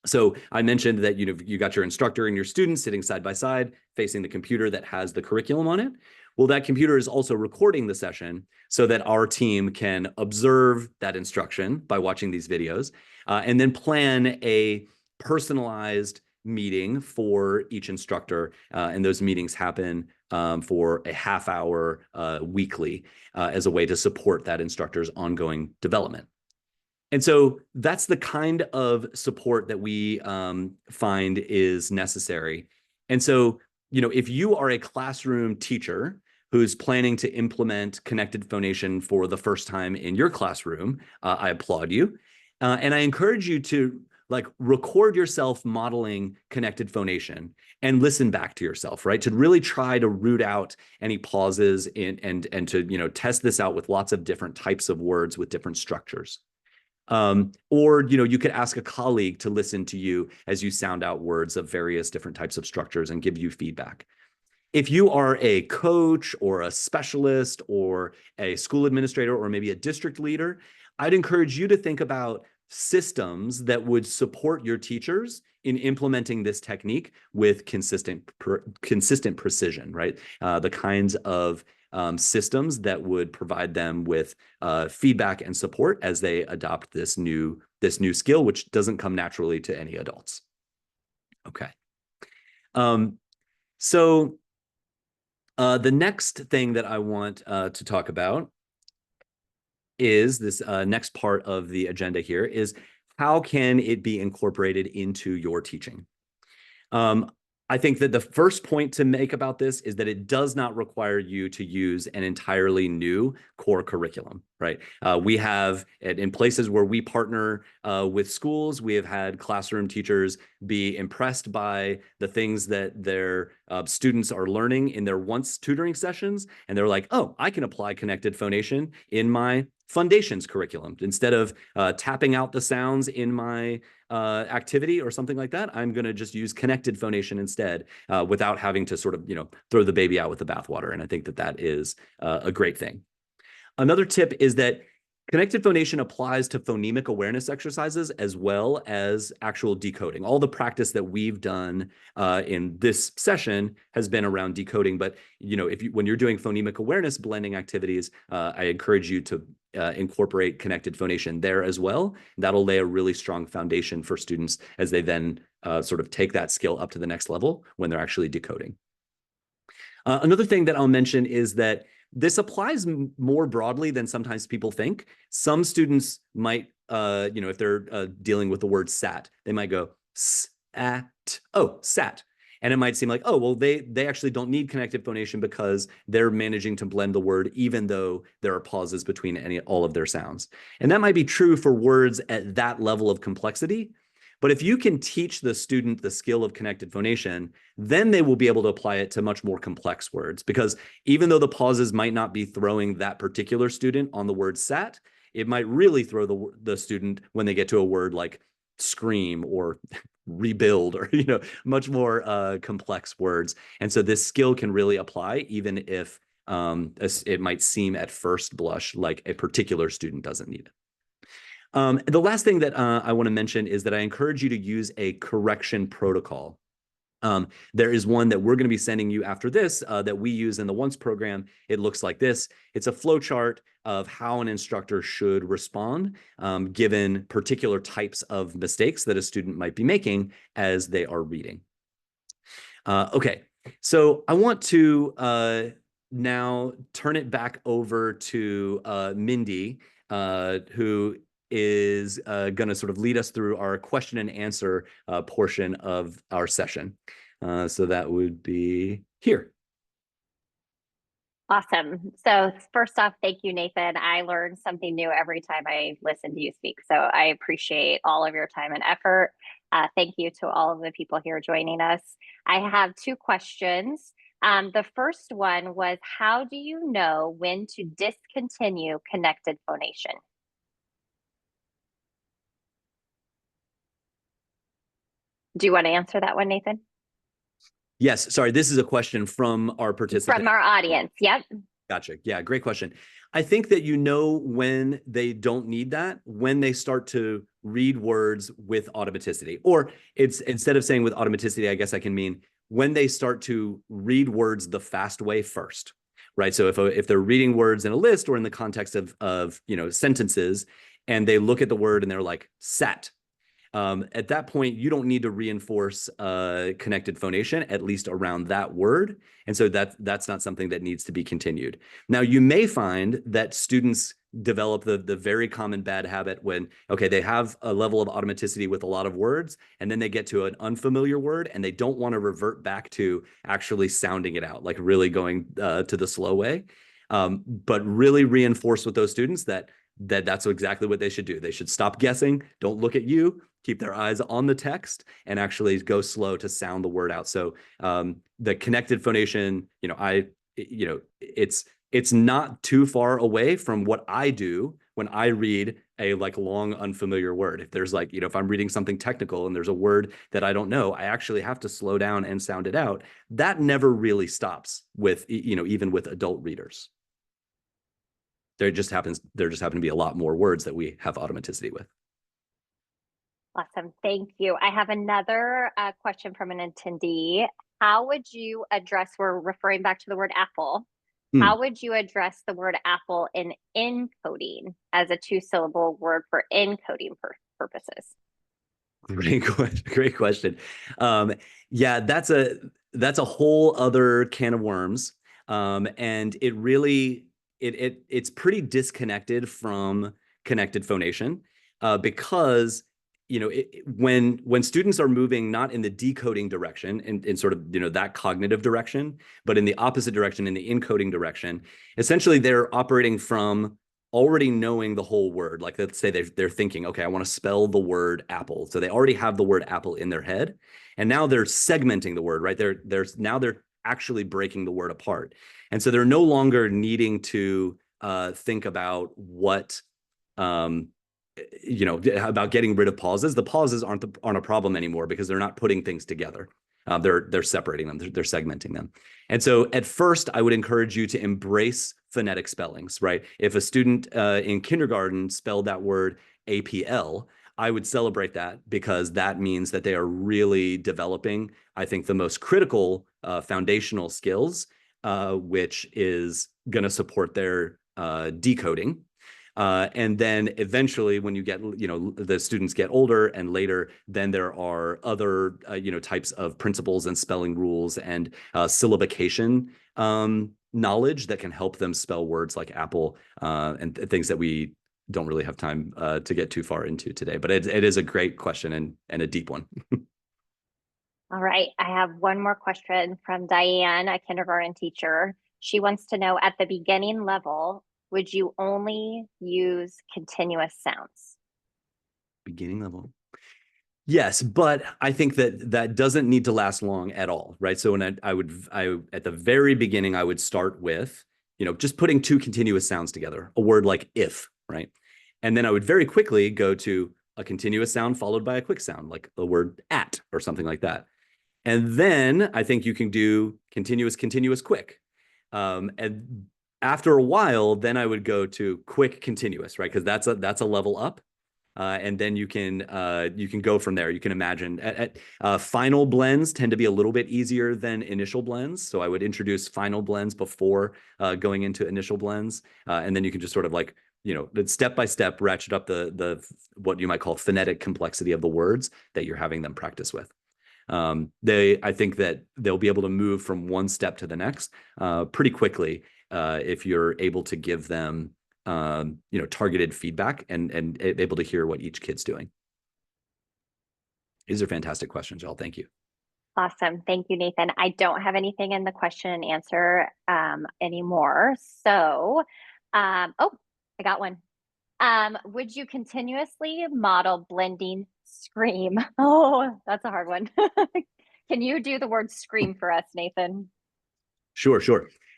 So I mentioned that you got your instructor and your students sitting side by side facing the computer that has the curriculum on it. Well, that computer is also recording the session so that our team can observe that instruction by watching these videos, and then plan a personalized meeting for each instructor. And those meetings happen for a half hour weekly as a way to support that instructor's ongoing development. And so that's the kind of support that we find is necessary. And so, if you are a classroom teacher who's planning to implement connected phonation for the first time in your classroom, I applaud you. And I encourage you to record yourself modeling connected phonation and listen back to yourself, right? To really try to root out any pauses and to, test this out with lots of different types of words with different structures. Or, you could ask a colleague to listen to you as you sound out words of various different types of structures and give you feedback. If you are a coach or a specialist or a school administrator or maybe a district leader, I'd encourage you to think about systems that would support your teachers in implementing this technique with consistent precision, right? The kinds of systems that would provide them with feedback and support as they adopt this new skill, which doesn't come naturally to any adults. Okay. So the next thing that I want to talk about is this next part of the agenda here is how can it be incorporated into your teaching? I think that the first point to make about this is that it does not require you to use an entirely new core curriculum, right? We have, in places where we partner with schools, we have had classroom teachers be impressed by the things that their students are learning in their once tutoring sessions. And they're like, oh, I can apply connected phonation in my Foundations curriculum. Instead of tapping out the sounds in my activity or something like that, I'm going to just use connected phonation instead without having to sort of, throw the baby out with the bathwater. And I think that that is a great thing. Another tip is that connected phonation applies to phonemic awareness exercises as well as actual decoding. All the practice that we've done in this session has been around decoding. But when you're doing phonemic awareness blending activities, I encourage you to incorporate connected phonation there as well. That'll lay a really strong foundation for students as they then sort of take that skill up to the next level when they're actually decoding. Another thing that I'll mention is that this applies more broadly than sometimes people think. Some students might, if they're dealing with the word sat, they might go sat. Oh, sat. And it might seem like, oh, well, they actually don't need connected phonation because they're managing to blend the word, even though there are pauses between all of their sounds. And that might be true for words at that level of complexity. But if you can teach the student the skill of connected phonation, then they will be able to apply it to much more complex words. Because even though the pauses might not be throwing that particular student on the word sat, it might really throw the student when they get to a word like scream or rebuild or, much more complex words. And so this skill can really apply even if it might seem at first blush like a particular student doesn't need it. The last thing that I want to mention is that I encourage you to use a correction protocol. There is one that we're going to be sending you after this that we use in the Once program. It looks like this. It's a flow chart of how an instructor should respond given particular types of mistakes that a student might be making as they are reading. Okay, so I want to now turn it back over to Mindy, who is going to sort of lead us through our question and answer portion of our session. So that would be here. Awesome. So first off, thank you, Nathan. I learn something new every time I listen to you speak. So I appreciate all of your time and effort. Thank you to all of the people here joining us. I have two questions. The first one was, how do you know when to discontinue connected phonation? Do you want to answer that one, Nathan? Yes, sorry, this is a question from our participant. From our audience, yep. Gotcha. Yeah, great question. I think that you know when they don't need that, when they start to read words with automaticity. Or it's instead of saying with automaticity, I guess I can mean when they start to read words the fast way first. Right. So if they're reading words in a list or in the context of sentences, and they look at the word and they're like sat, at that point, you don't need to reinforce connected phonation, at least around that word. And so that's not something that needs to be continued. Now, you may find that students develop the very common bad habit when, okay, they have a level of automaticity with a lot of words, and then they get to an unfamiliar word, and they don't want to revert back to actually sounding it out, like really going to the slow way. But really reinforce with those students that's exactly what they should do. They should stop guessing, don't look at you, keep their eyes on the text, and actually go slow to sound the word out. So the connected phonation, it's not too far away from what I do when I read a like long unfamiliar word. If there's like, if I'm reading something technical and there's a word that I don't know, I actually have to slow down and sound it out. That never really stops with, even with adult readers. There just happen to be a lot more words that we have automaticity with. Awesome. Thank you. I have another question from an attendee. How would you address, we're referring back to the word apple. How would you address the word apple in encoding as a 2-syllable word for encoding purposes? Great question. Yeah, that's a whole other can of worms. And it really it's pretty disconnected from connected phonation, because when students are moving not in the decoding direction in sort of that cognitive direction, but in the opposite direction, in the encoding direction, essentially they're operating from already knowing the whole word. Like let's say they're thinking, okay, I want to spell the word apple. So they already have the word apple in their head. And now they're segmenting the word, right? They're actually breaking the word apart. And so they're no longer needing to think about what, about getting rid of pauses. The pauses aren't a problem anymore because they're not putting things together. They're separating them. They're segmenting them. And so at first, I would encourage you to embrace phonetic spellings, right? If a student in kindergarten spelled that word APL, I would celebrate that because that means that they are really developing, I think, the most critical foundational skills, which is going to support their decoding. And then eventually when you get, the students get older and later, then there are other, types of principles and spelling rules and syllabication knowledge that can help them spell words like apple and things that we don't really have time to get too far into today. But it is a great question and a deep one. All right. I have one more question from Diane, a kindergarten teacher. She wants to know, at the beginning level, would you only use continuous sounds? Beginning level. Yes, but I think that doesn't need to last long at all, right? So when I at the very beginning, I would start with, just putting two continuous sounds together, a word like if, right? And then I would very quickly go to a continuous sound followed by a quick sound, like the word at or something like that. And then I think you can do continuous, continuous, quick. And after a while, then I would go to quick, continuous, right? Because that's a level up. And then you can go from there. You can imagine final blends tend to be a little bit easier than initial blends. So I would introduce final blends before going into initial blends. And then you can just sort of like, step by step ratchet up the what you might call phonetic complexity of the words that you're having them practice with. I think that they'll be able to move from one step to the next pretty quickly if you're able to give them targeted feedback and able to hear what each kid's doing. These are fantastic questions, y'all. Thank you. Awesome. Thank you, Nathan. I don't have anything in the question and answer anymore. So, oh, I got one. Would you continuously model blending scream? Oh, that's a hard one. Can you do the word scream for us, Nathan? Sure.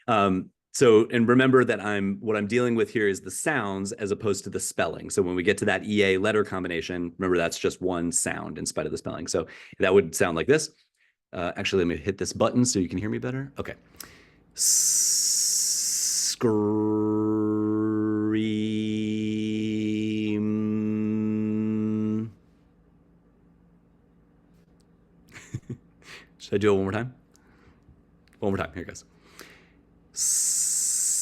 And remember that what I'm dealing with here is the sounds as opposed to the spelling. So when we get to that EA letter combination, remember that's just one sound in spite of the spelling. So that would sound like this. Actually, let me hit this button so you can hear me better. Okay. Scream. Should I do it one more time? One more time. Here it goes. Scream.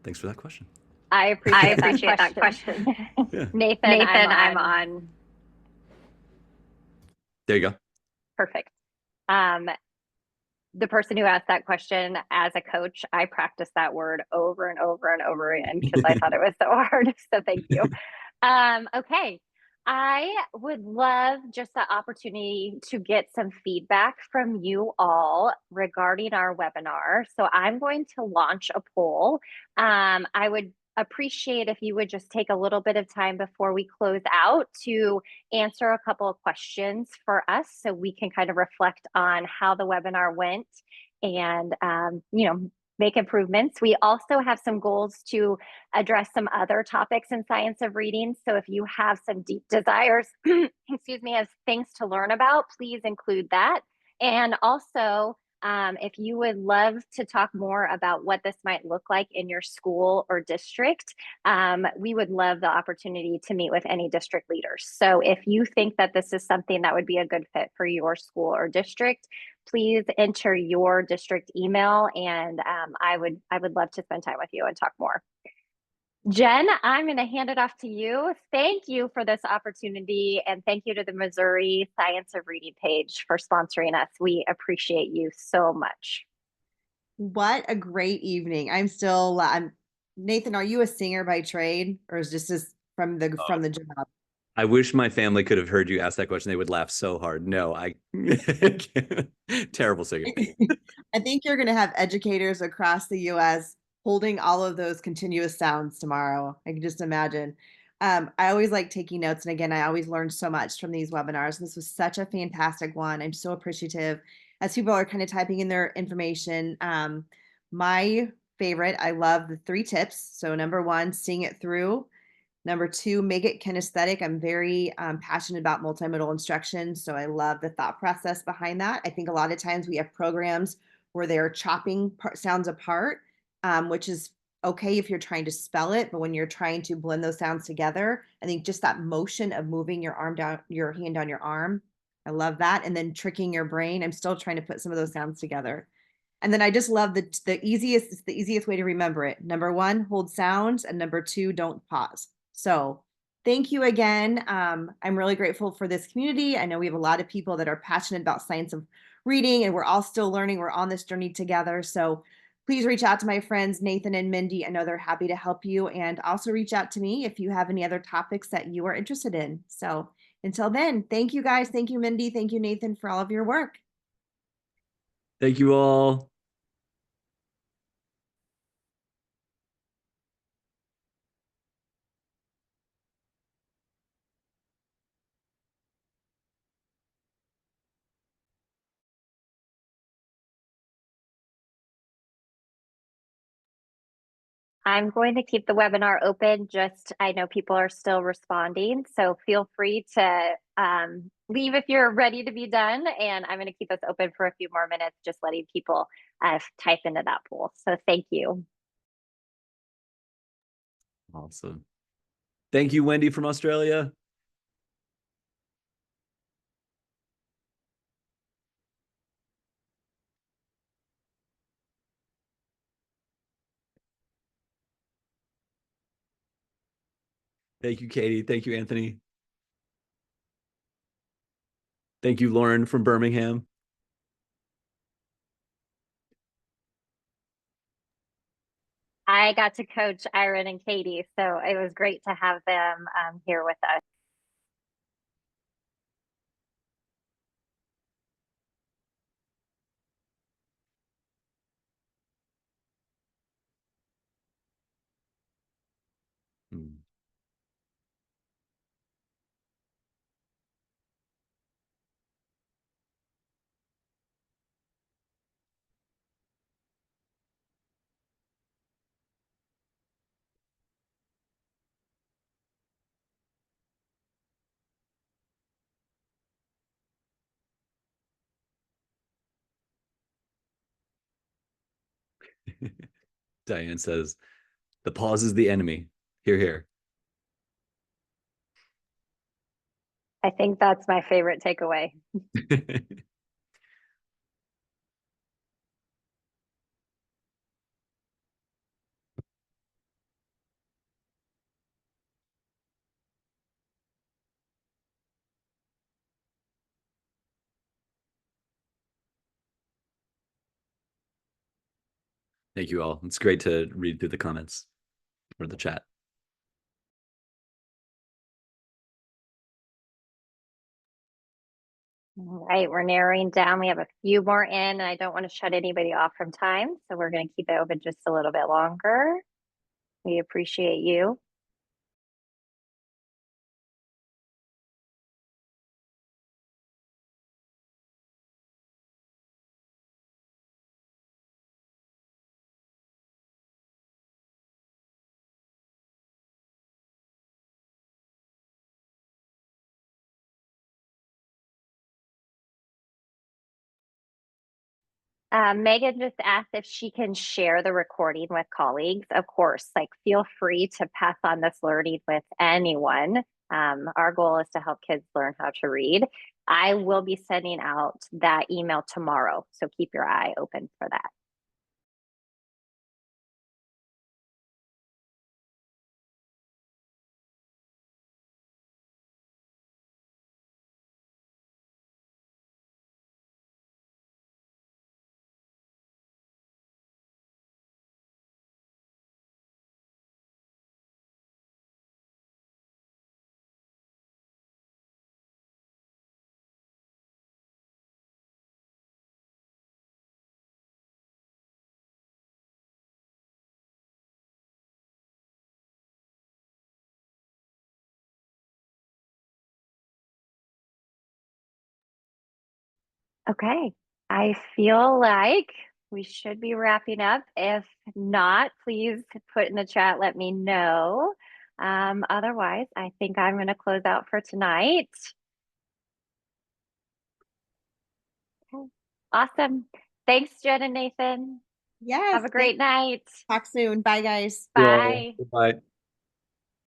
Thanks for that question. I I appreciate appreciate that that question. question. Yeah. Nathan, Nathan, I'm I'm on. on. There you go. Perfect. Um, the person who asked that question, as a coach, I practiced that word over and over and over again because I thought it was so hard. So thank you. Okay. I would love just the opportunity to get some feedback from you all regarding our webinar. So I'm going to launch a poll. I would appreciate if you would just take a little bit of time before we close out to answer a couple of questions for us so we can kind of reflect on how the webinar went and make improvements. We also have some goals to address some other topics in science of reading. So if you have some deep desires, excuse me, as things to learn about, please include that. And also, if you would love to talk more about what this might look like in your school or district, we would love the opportunity to meet with any district leaders. So if you think that this is something that would be a good fit for your school or district, please enter your district email, and I would love to spend time with you and talk more. Jen, I'm going to hand it off to you. Thank you for this opportunity, and thank you to the Missouri Science of Reading page for sponsoring us. We appreciate you so much. What a great evening. I'm Nathan, are you a singer by trade, or is this from the job? I wish my family could have heard you ask that question. They would laugh so hard. No, I terrible singer. I think you're going to have educators across the US holding all of those continuous sounds tomorrow. I can just imagine. I always like taking notes. And again, I always learn so much from these webinars. This was such a fantastic one. I'm so appreciative as people are kind of typing in their information. My favorite, I love the 3 tips. So number 1, sing it through. Number 2, make it kinesthetic. I'm very passionate about multimodal instruction, so I love the thought process behind that. I think a lot of times we have programs where they're chopping sounds apart, which is okay if you're trying to spell it, but when you're trying to blend those sounds together, I think just that motion of moving your hand down your arm, I love that. And then tricking your brain. I'm still trying to put some of those sounds together. And then I just love the easiest way to remember it. Number 1, hold sounds, and number 2, don't pause. So thank you again. I'm really grateful for this community. I know we have a lot of people that are passionate about science of reading, and we're all still learning. We're on this journey together. So please reach out to my friends, Nathan and Mindy. I know they're happy to help you. And also reach out to me if you have any other topics that you are interested in. So until then, thank you guys. Thank you, Mindy. Thank you, Nathan, for all of your work. Thank you all. I'm going to keep the webinar open. I know people are still responding, so feel free to leave if you're ready to be done. And I'm going to keep us open for a few more minutes, just letting people type into that pool. So thank you. Awesome. Thank you, Wendy from Australia. Thank you, Katie. Thank you, Anthony. Thank you, Lauren from Birmingham. I got to coach Iron and Katie, so it was great to have them here with us. Hmm. Diane says, the pause is the enemy. Hear, hear. I think that's my favorite takeaway. Thank you all. It's great to read through the comments or the chat. All right, we're narrowing down. We have a few more in, and I don't want to shut anybody off from time, so we're going to keep it open just a little bit longer. We appreciate you. Megan just asked if she can share the recording with colleagues. Of course, like feel free to pass on this learning with anyone. Our goal is to help kids learn how to read. I will be sending out that email tomorrow, so keep your eye open for that. Okay, I feel like we should be wrapping up. If not, please put in the chat, let me know. Otherwise, I think I'm going to close out for tonight. Okay. Awesome. Thanks, Jen and Nathan. Yes. Have a great night. Talk soon. Bye, guys. You all. Bye. Bye.